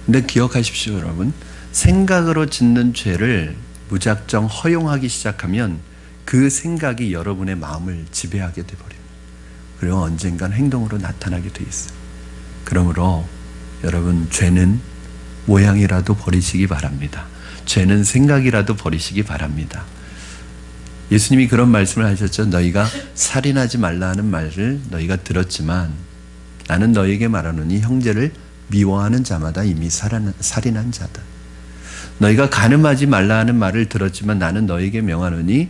근데 기억하십시오, 여러분. 생각으로 짓는 죄를 무작정 허용하기 시작하면 그 생각이 여러분의 마음을 지배하게 돼버립니다. 그리고 언젠간 행동으로 나타나게 돼 있어요. 그러므로 여러분, 죄는 모양이라도 버리시기 바랍니다. 죄는 생각이라도 버리시기 바랍니다. 예수님이 그런 말씀을 하셨죠. 너희가 살인하지 말라 하는 말을 너희가 들었지만 나는 너희에게 말하노니 형제를 미워하는 자마다 이미 살인한 자다. 너희가 간음하지 말라 하는 말을 들었지만 나는 너희에게 명하노니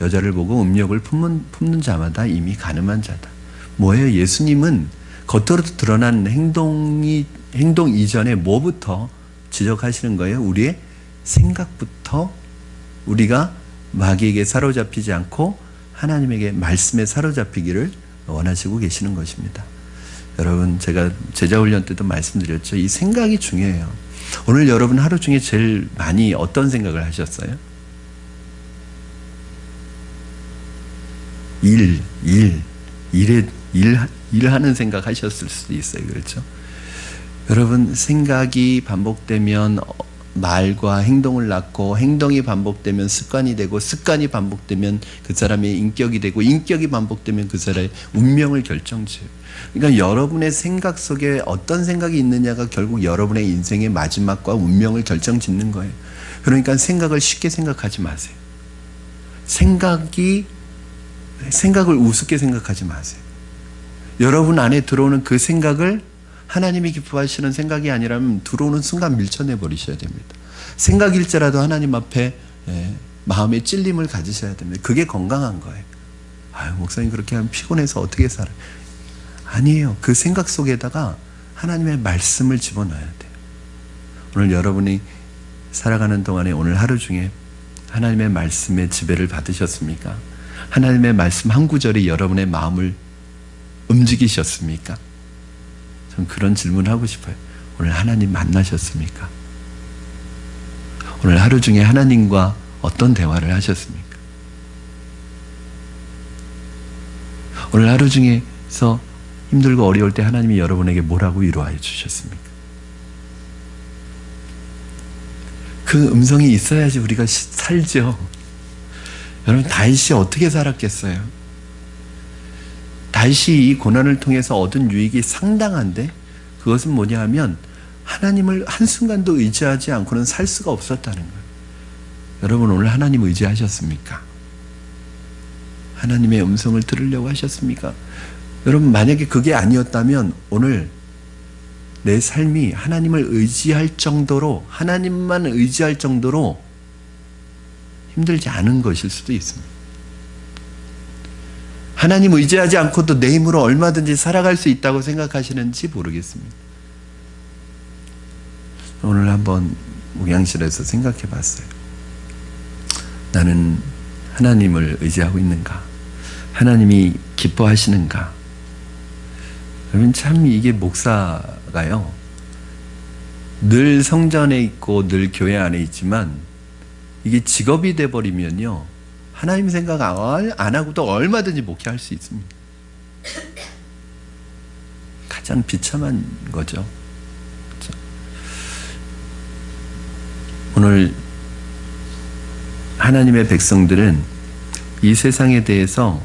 여자를 보고 음욕을 품는 자마다 이미 간음한 자다. 뭐예요? 예수님은 겉으로 드러난 행동 이전에 뭐부터 지적하시는 거예요? 우리의 생각부터 우리가 마귀에게 사로잡히지 않고 하나님에게 말씀에 사로잡히기를 원하시고 계시는 것입니다. 여러분, 제가 제자훈련 때도 말씀드렸죠. 이 생각이 중요해요. 오늘 여러분 하루 중에 제일 많이 어떤 생각을 하셨어요? 일하는 생각 하셨을 수도 있어요. 그렇죠? 여러분, 생각이 반복되면 말과 행동을 낳고 행동이 반복되면 습관이 되고 습관이 반복되면 그 사람의 인격이 되고 인격이 반복되면 그 사람의 운명을 결정지어요. 그러니까 여러분의 생각 속에 어떤 생각이 있느냐가 결국 여러분의 인생의 마지막과 운명을 결정짓는 거예요. 그러니까 생각을 쉽게 생각하지 마세요. 생각을 우습게 생각하지 마세요. 여러분 안에 들어오는 그 생각을 하나님이 기뻐하시는 생각이 아니라면 들어오는 순간 밀쳐내 버리셔야 됩니다. 생각일지라도 하나님 앞에 마음의 찔림을 가지셔야 됩니다. 그게 건강한 거예요. 아유, 목사님 그렇게 하면 피곤해서 어떻게 살아요? 아니에요. 그 생각 속에다가 하나님의 말씀을 집어넣어야 돼요. 오늘 여러분이 살아가는 동안에 오늘 하루 중에 하나님의 말씀의 지배를 받으셨습니까? 하나님의 말씀 한 구절이 여러분의 마음을 움직이셨습니까? 전 그런 질문을 하고 싶어요. 오늘 하나님 만나셨습니까? 오늘 하루 중에 하나님과 어떤 대화를 하셨습니까? 오늘 하루 중에서 힘들고 어려울 때 하나님이 여러분에게 뭐라고 위로해 주셨습니까? 그 음성이 있어야지 우리가 살죠. 여러분, 다윗이 어떻게 살았겠어요? 다윗이 이 고난을 통해서 얻은 유익이 상당한데 그것은 뭐냐 하면 하나님을 한순간도 의지하지 않고는 살 수가 없었다는 거예요. 여러분, 오늘 하나님 의지하셨습니까? 하나님의 음성을 들으려고 하셨습니까? 여러분, 만약에 그게 아니었다면 오늘 내 삶이 하나님을 의지할 정도로, 하나님만 의지할 정도로 힘들지 않은 것일 수도 있습니다. 하나님 의지하지 않고도 내 힘으로 얼마든지 살아갈 수 있다고 생각하시는지 모르겠습니다. 오늘 한번 목양실에서 생각해 봤어요. 나는 하나님을 의지하고 있는가? 하나님이 기뻐하시는가? 여러분, 참 이게 목사가요, 늘 성전에 있고 늘 교회 안에 있지만 이게 직업이 돼버리면요, 하나님 생각 안 하고도 얼마든지 목회할 수 있습니다. 가장 비참한 거죠. 그렇죠? 오늘 하나님의 백성들은 이 세상에 대해서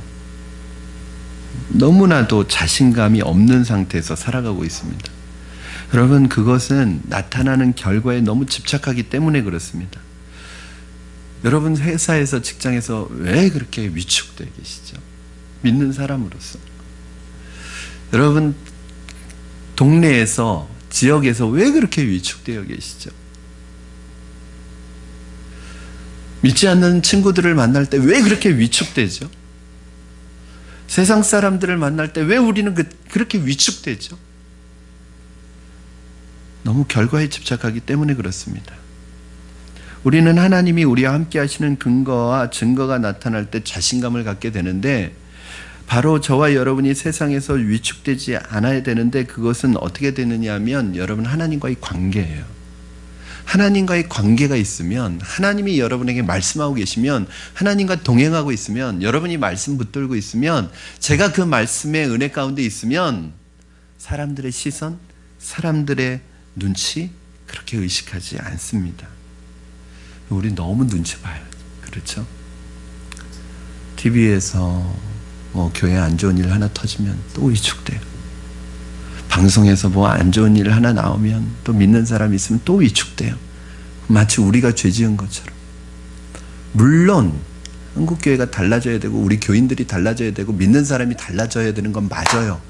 너무나도 자신감이 없는 상태에서 살아가고 있습니다. 여러분, 그것은 나타나는 결과에 너무 집착하기 때문에 그렇습니다. 여러분, 회사에서, 직장에서 왜 그렇게 위축되어 계시죠? 믿는 사람으로서. 여러분, 동네에서, 지역에서 왜 그렇게 위축되어 계시죠? 믿지 않는 친구들을 만날 때 왜 그렇게 위축되죠? 세상 사람들을 만날 때 왜 우리는 그렇게 위축되죠? 너무 결과에 집착하기 때문에 그렇습니다. 우리는 하나님이 우리와 함께 하시는 근거와 증거가 나타날 때 자신감을 갖게 되는데, 바로 저와 여러분이 세상에서 위축되지 않아야 되는데, 그것은 어떻게 되느냐 하면 여러분 하나님과의 관계예요. 하나님과의 관계가 있으면, 하나님이 여러분에게 말씀하고 계시면, 하나님과 동행하고 있으면, 여러분이 말씀 붙들고 있으면, 제가 그 말씀의 은혜 가운데 있으면 사람들의 시선, 사람들의 눈치 그렇게 의식하지 않습니다. 우리 너무 눈치 봐요. 그렇죠? TV에서 교회 안 좋은 일 하나 터지면 또 위축돼요. 방송에서 안 좋은 일 하나 나오면 또 믿는 사람이 있으면 또 위축돼요. 마치 우리가 죄 지은 것처럼. 물론 한국교회가 달라져야 되고 우리 교인들이 달라져야 되고 믿는 사람이 달라져야 되는 건 맞아요.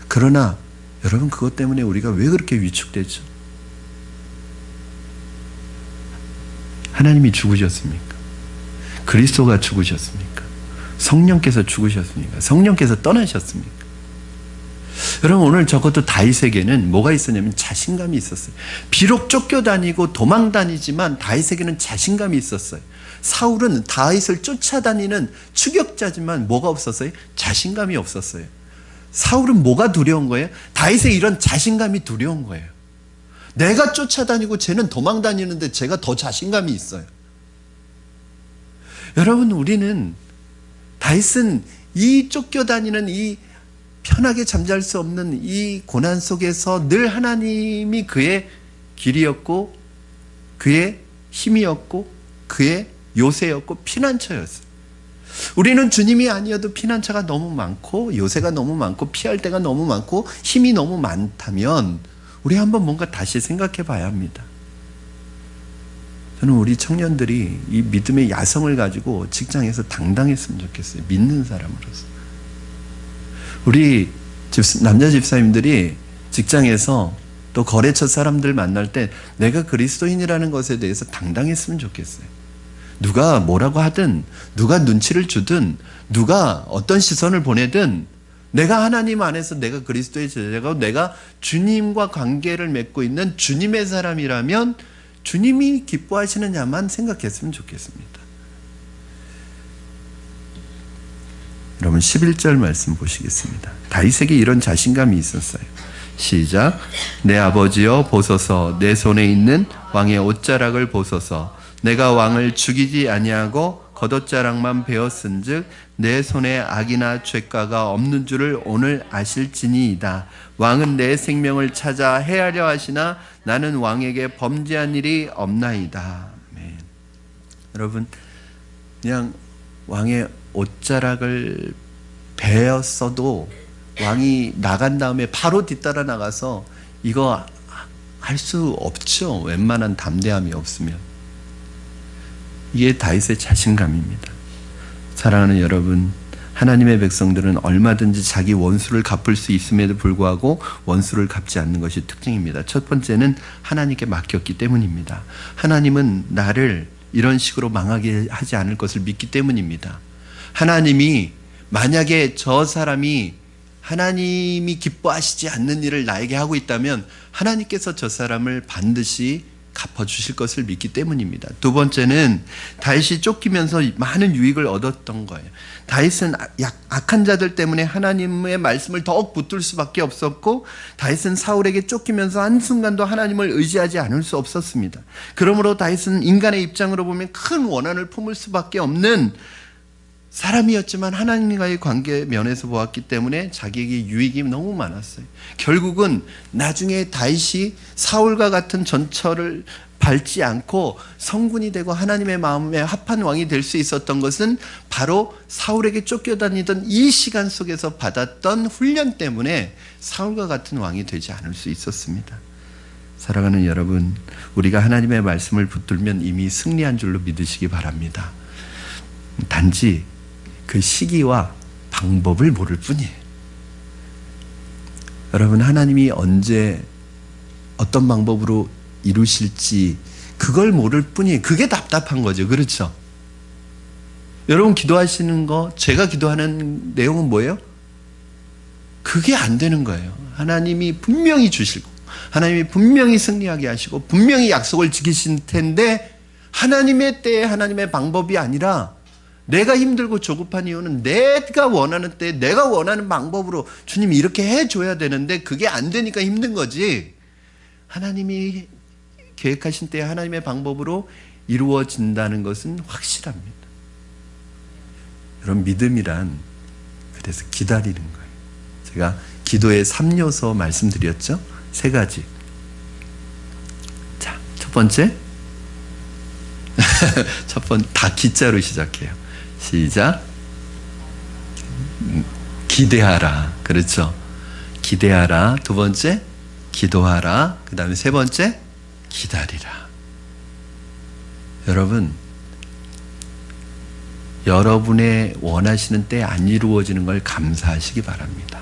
그러나 여러분, 그것 때문에 우리가 왜 그렇게 위축되죠? 하나님이 죽으셨습니까? 그리스도가 죽으셨습니까? 성령께서 죽으셨습니까? 성령께서 떠나셨습니까? 여러분, 오늘 적어도 다윗에게는 뭐가 있었냐면 자신감이 있었어요. 비록 쫓겨다니고 도망다니지만 다윗에게는 자신감이 있었어요. 사울은 다윗을 쫓아다니는 추격자지만 뭐가 없었어요? 자신감이 없었어요. 사울은 뭐가 두려운 거예요? 다윗의 이런 자신감이 두려운 거예요. 내가 쫓아다니고 쟤는 도망다니는데 제가 더 자신감이 있어요. 여러분, 우리는 다윗은 이 쫓겨다니는 이 편하게 잠잘 수 없는 이 고난 속에서 늘 하나님이 그의 길이었고 그의 힘이었고 그의 요새였고 피난처였어요. 우리는 주님이 아니어도 피난처가 너무 많고 요새가 너무 많고 피할 데가 너무 많고 힘이 너무 많다면 우리 한번 뭔가 다시 생각해 봐야 합니다. 저는 우리 청년들이 이 믿음의 야성을 가지고 직장에서 당당했으면 좋겠어요. 믿는 사람으로서. 우리 남자 집사님들이 직장에서 또 거래처 사람들 만날 때 내가 그리스도인이라는 것에 대해서 당당했으면 좋겠어요. 누가 뭐라고 하든, 누가 눈치를 주든, 누가 어떤 시선을 보내든 내가 하나님 안에서 내가 그리스도의 제자고 내가 주님과 관계를 맺고 있는 주님의 사람이라면 주님이 기뻐하시는 자만 생각했으면 좋겠습니다. 여러분 11절 말씀 보시겠습니다. 다윗에게 이런 자신감이 있었어요. 시작. 내 아버지여 보소서, 내 손에 있는 왕의 옷자락을 보소서. 내가 왕을 죽이지 아니하고 겉옷자락만 베었은즉 내 손에 악이나 죄가가 없는 줄을 오늘 아실지니이다. 왕은 내 생명을 찾아 해하려 하시나 나는 왕에게 범죄한 일이 없나이다. 아멘. 여러분, 그냥 왕의 옷자락을 베었어도 왕이 나간 다음에 바로 뒤따라 나가서 이거 할 수 없죠. 웬만한 담대함이 없으면. 이게 다윗의 자신감입니다. 사랑하는 여러분, 하나님의 백성들은 얼마든지 자기 원수를 갚을 수 있음에도 불구하고 원수를 갚지 않는 것이 특징입니다. 첫 번째는 하나님께 맡겼기 때문입니다. 하나님은 나를 이런 식으로 망하게 하지 않을 것을 믿기 때문입니다. 하나님이 만약에 저 사람이 하나님이 기뻐하시지 않는 일을 나에게 하고 있다면 하나님께서 저 사람을 반드시 갚아주실 것을 믿기 때문입니다. 두 번째는 다윗이 쫓기면서 많은 유익을 얻었던 거예요. 다윗은 악한 자들 때문에 하나님의 말씀을 더욱 붙들 수밖에 없었고 다윗은 사울에게 쫓기면서 한순간도 하나님을 의지하지 않을 수 없었습니다. 그러므로 다윗은 인간의 입장으로 보면 큰 원한을 품을 수밖에 없는 사람이었지만 하나님과의 관계 면에서 보았기 때문에 자기에게 유익이 너무 많았어요. 결국은 나중에 다윗이 사울과 같은 전철을 밟지 않고 성군이 되고 하나님의 마음에 합한 왕이 될 수 있었던 것은 바로 사울에게 쫓겨다니던 이 시간 속에서 받았던 훈련 때문에 사울과 같은 왕이 되지 않을 수 있었습니다. 사랑하는 여러분, 우리가 하나님의 말씀을 붙들면 이미 승리한 줄로 믿으시기 바랍니다. 단지 그 시기와 방법을 모를 뿐이에요. 여러분, 하나님이 언제 어떤 방법으로 이루실지 그걸 모를 뿐이 그게 답답한 거죠. 그렇죠? 여러분 기도하시는 거, 제가 기도하는 내용은 뭐예요? 그게 안 되는 거예요. 하나님이 분명히 주시고 하나님이 분명히 승리하게 하시고 분명히 약속을 지키신 텐데 하나님의 때에 하나님의 방법이 아니라 내가 힘들고 조급한 이유는 내가 원하는 때 내가 원하는 방법으로 주님이 이렇게 해줘야 되는데 그게 안 되니까 힘든 거지, 하나님이 계획하신 때에 하나님의 방법으로 이루어진다는 것은 확실합니다. 여러분 믿음이란 그래서 기다리는 거예요. 제가 기도의 3요소 말씀드렸죠? 3가지. 자, 첫 번째 다 기자로 시작해요. 시작. 기대하라. 그렇죠? 기대하라. 두 번째 기도하라. 그 다음에 세 번째 기다리라. 여러분, 여러분의 원하시는 때 안 이루어지는 걸 감사하시기 바랍니다.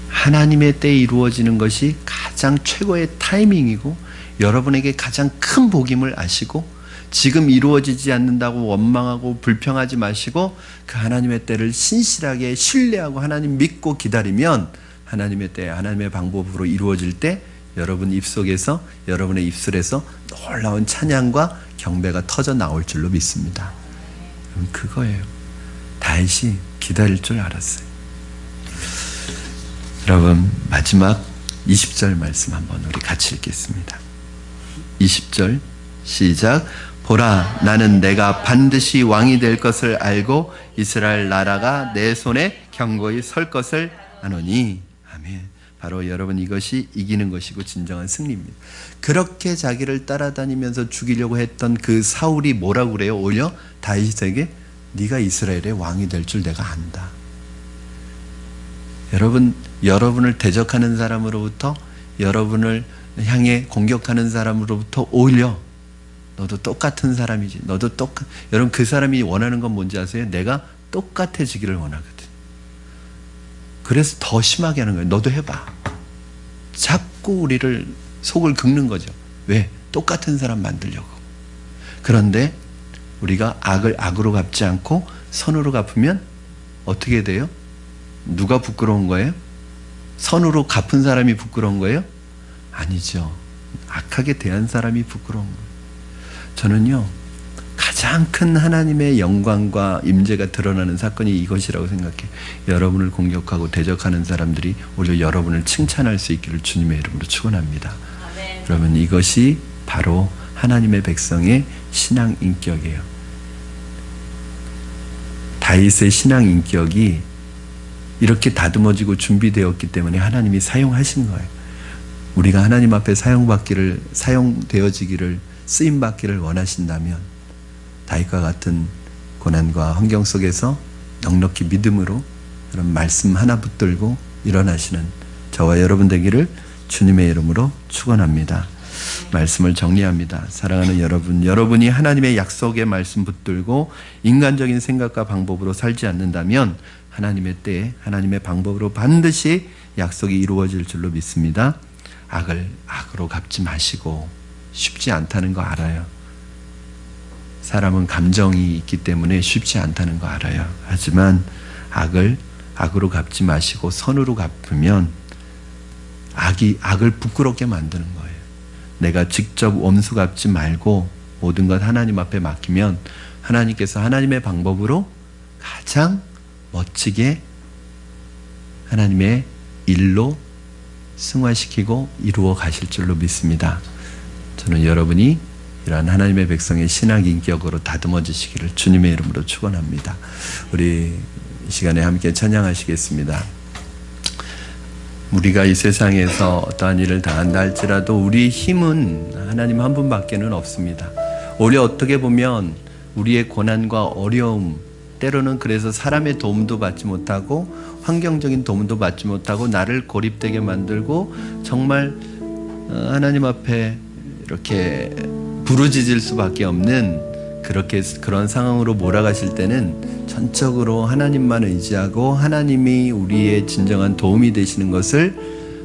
하나님의 때에 이루어지는 것이 가장 최고의 타이밍이고 여러분에게 가장 큰 복임을 아시고 지금 이루어지지 않는다고 원망하고 불평하지 마시고 그 하나님의 때를 신실하게 신뢰하고 하나님 믿고 기다리면 하나님의 때 하나님의 방법으로 이루어질 때 여러분 입속에서 여러분의 입술에서 놀라운 찬양과 경배가 터져 나올 줄로 믿습니다. 그거예요. 다윗이 기다릴 줄 알았어요. 여러분 마지막 20절 말씀 한번 우리 같이 읽겠습니다. 20절 시작. 보라, 나는 내가 반드시 왕이 될 것을 알고 이스라엘 나라가 내 손에 견고히 설 것을 아노니. 아멘. 바로 여러분 이것이 이기는 것이고 진정한 승리입니다. 그렇게 자기를 따라다니면서 죽이려고 했던 그 사울이 뭐라고 그래요? 오히려 다윗에게 네가 이스라엘의 왕이 될 줄 내가 안다. 여러분을 대적하는 사람으로부터 여러분을 향해 공격하는 사람으로부터 오히려 너도 똑같은 사람이지. 여러분 그 사람이 원하는 건 뭔지 아세요? 내가 똑같아지기를 원하거든. 그래서 더 심하게 하는 거예요. 너도 해봐. 자꾸 우리를 속을 긁는 거죠. 왜? 똑같은 사람 만들려고. 그런데 우리가 악을 악으로 갚지 않고 선으로 갚으면 어떻게 돼요? 누가 부끄러운 거예요? 선으로 갚은 사람이 부끄러운 거예요? 아니죠. 악하게 대한 사람이 부끄러운 거예요. 저는요, 가장 큰 하나님의 영광과 임재가 드러나는 사건이 이것이라고 생각해요. 여러분을 공격하고 대적하는 사람들이 오히려 여러분을 칭찬할 수 있기를 주님의 이름으로 축원합니다. 여러분 이것이 바로 하나님의 백성의 신앙 인격이에요. 다윗의 신앙 인격이 이렇게 다듬어지고 준비되었기 때문에 하나님이 사용하신 거예요. 우리가 하나님 앞에 사용되어지기를 쓰임받기를 원하신다면 다윗과 같은 고난과 환경 속에서 넉넉히 믿음으로 그런 말씀 하나 붙들고 일어나시는 저와 여러분 되기를 주님의 이름으로 축원합니다. 말씀을 정리합니다. 사랑하는 여러분, 여러분이 하나님의 약속의 말씀 붙들고 인간적인 생각과 방법으로 살지 않는다면 하나님의 때에 하나님의 방법으로 반드시 약속이 이루어질 줄로 믿습니다. 악을 악으로 갚지 마시고, 쉽지 않다는 거 알아요. 사람은 감정이 있기 때문에 쉽지 않다는 거 알아요. 하지만 악을 악으로 갚지 마시고 선으로 갚으면 악을 부끄럽게 만드는 거예요. 내가 직접 원수 갚지 말고 모든 것 하나님 앞에 맡기면 하나님께서 하나님의 방법으로 가장 멋지게 하나님의 일로 승화시키고 이루어 가실 줄로 믿습니다. 저는 여러분이 이러한 하나님의 백성의 신앙 인격으로 다듬어지시기를 주님의 이름으로 축원합니다. 우리 이 시간에 함께 찬양하시겠습니다. 우리가 이 세상에서 어떠한 일을 당한다 할지라도 우리 힘은 하나님 한 분밖에는 없습니다. 오히려 어떻게 보면 우리의 고난과 어려움, 때로는 그래서 사람의 도움도 받지 못하고 환경적인 도움도 받지 못하고 나를 고립되게 만들고 정말 하나님 앞에 이렇게 부르짖을 수밖에 없는 그런 상황으로 몰아가실 때는 전적으로 하나님만 의지하고 하나님이 우리의 진정한 도움이 되시는 것을,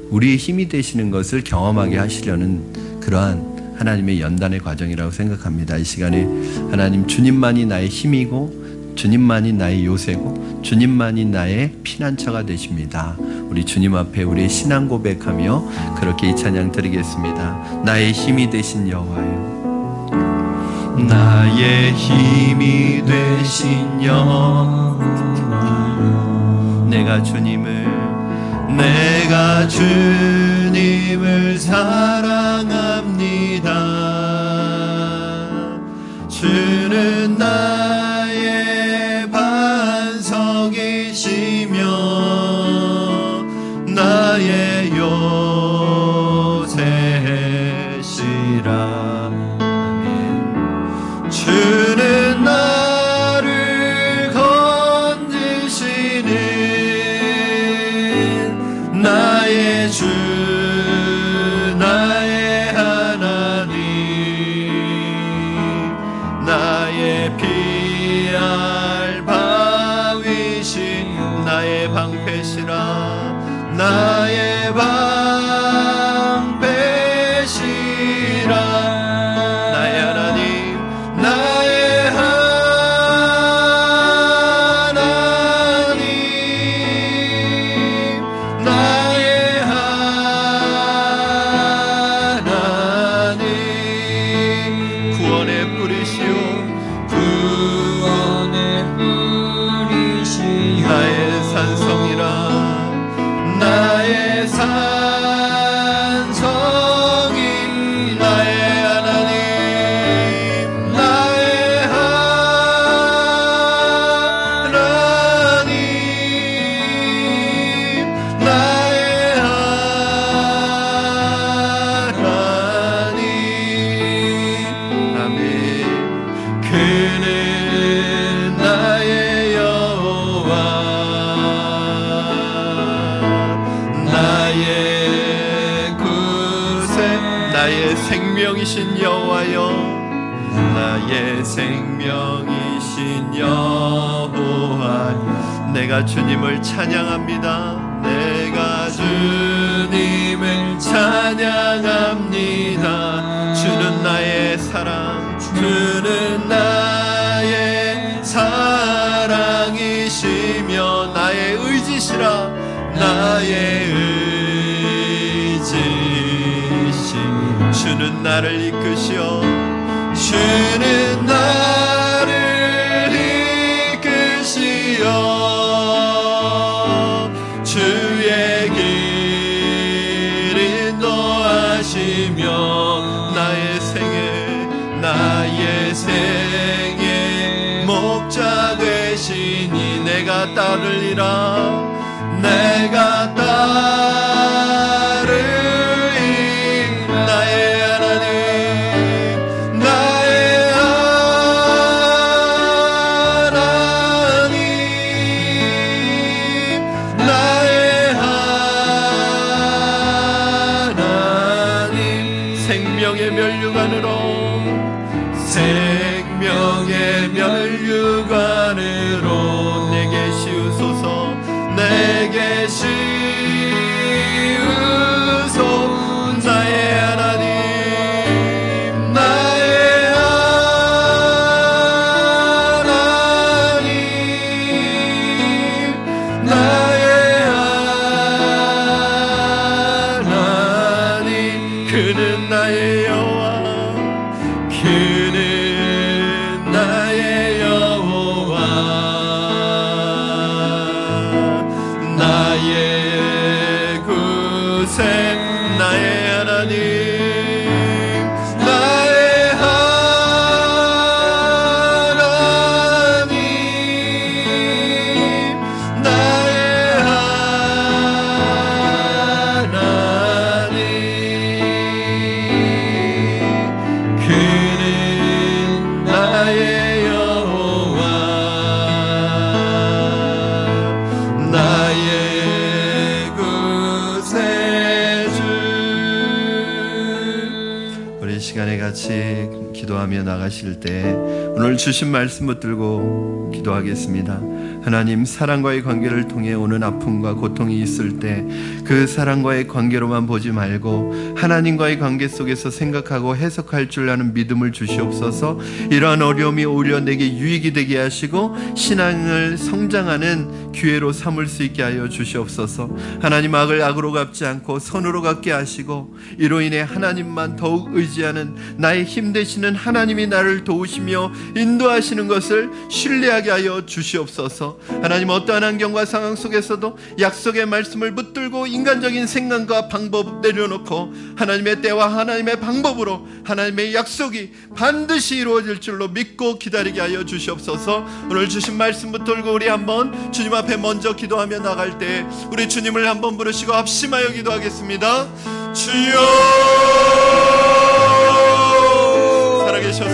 우리의 힘이 되시는 것을 경험하게 하시려는 그러한 하나님의 연단의 과정이라고 생각합니다. 이 시간에 하나님, 주님만이 나의 힘이고 주님만이 나의 요새고 주님만이 나의 피난처가 되십니다. 우리 주님 앞에 우리의 신앙 고백하며 그렇게 이 찬양 드리겠습니다. 나의 힘이 되신 여호와여, 나의 힘이 되신 여호와여, 내가 주님을 사랑합니다. 주는 나의 반석이시며 나의 요새시라. 주는 나를 건지시는 나의 주, 나의 하나님, 나의 피할 바위신 나의 방패시라. 나의 방패시라. 나의 하나님, 나의 하나님, 나의 하나님, 구원의 뿌리시오, 구원의 뿌리시오, 나의 산성이라. 나의 산성이 나의 하나님, 나의 하나님, 나의 하나님. 아멘. 그는 나의 여호와, 나의 구세, 나의 생명이신 여호와여, 나의 생명이신 여호와, 내가 주님을 찬양합니다. 내가 주님을 찬양합니다. 주는 나의 사랑, 주는 나의 사랑이시며 나의 의지시라. 나의 의지시, 주는 나를 이끄시어, 주는 나를 이끄시어, 주의 길 인도하시며 나의 생의 목자 되시니 내가 따르리라. 내가 따르리. 나의 하나님, 나의 하나님, 나의 하나님, 생명의 면류관으로, 생명의 면류관으로 내게 씌우소서, 내게 씌우소. 나의 하나님, 나의 하나님, 나의 하나님. 그는 나의 여호와, 그는 나의 여호와, 나의 구세, 나의 하나님, 나의 하나님, 나의 하나님. 그는 나의 여호와, 나의 구세주. 우리 이 시간에 같이 기도하며 나가실 때 오늘 주신 말씀 붙들고 기도하겠습니다. 하나님, 사랑과의 관계를 통해 오는 아픔과 고통이 있을 때 그 사랑과의 관계로만 보지 말고 하나님과의 관계 속에서 생각하고 해석할 줄 아는 믿음을 주시옵소서. 이러한 어려움이 오히려 내게 유익이 되게 하시고 신앙을 성장하는 기회로 삼을 수 있게 하여 주시옵소서. 하나님, 악을 악으로 갚지 않고 선으로 갚게 하시고 이로 인해 하나님만 더욱 의지하는 나의 힘 되시는 하나님이 나를 도우시며 인도하시는 것을 신뢰하게 하여 주시옵소서. 하나님, 어떠한 환경과 상황 속에서도 약속의 말씀을 붙들고 인간적인 생각과 방법 내려놓고 하나님의 때와 하나님의 방법으로 하나님의 약속이 반드시 이루어질 줄로 믿고 기다리게 하여 주시옵소서. 오늘 주신 말씀 붙들고 우리 한번 주님 앞에 먼저 기도하며 나갈 때 우리 주님을 한번 부르시고 합심하여 기도하겠습니다. 주여 살아계셔서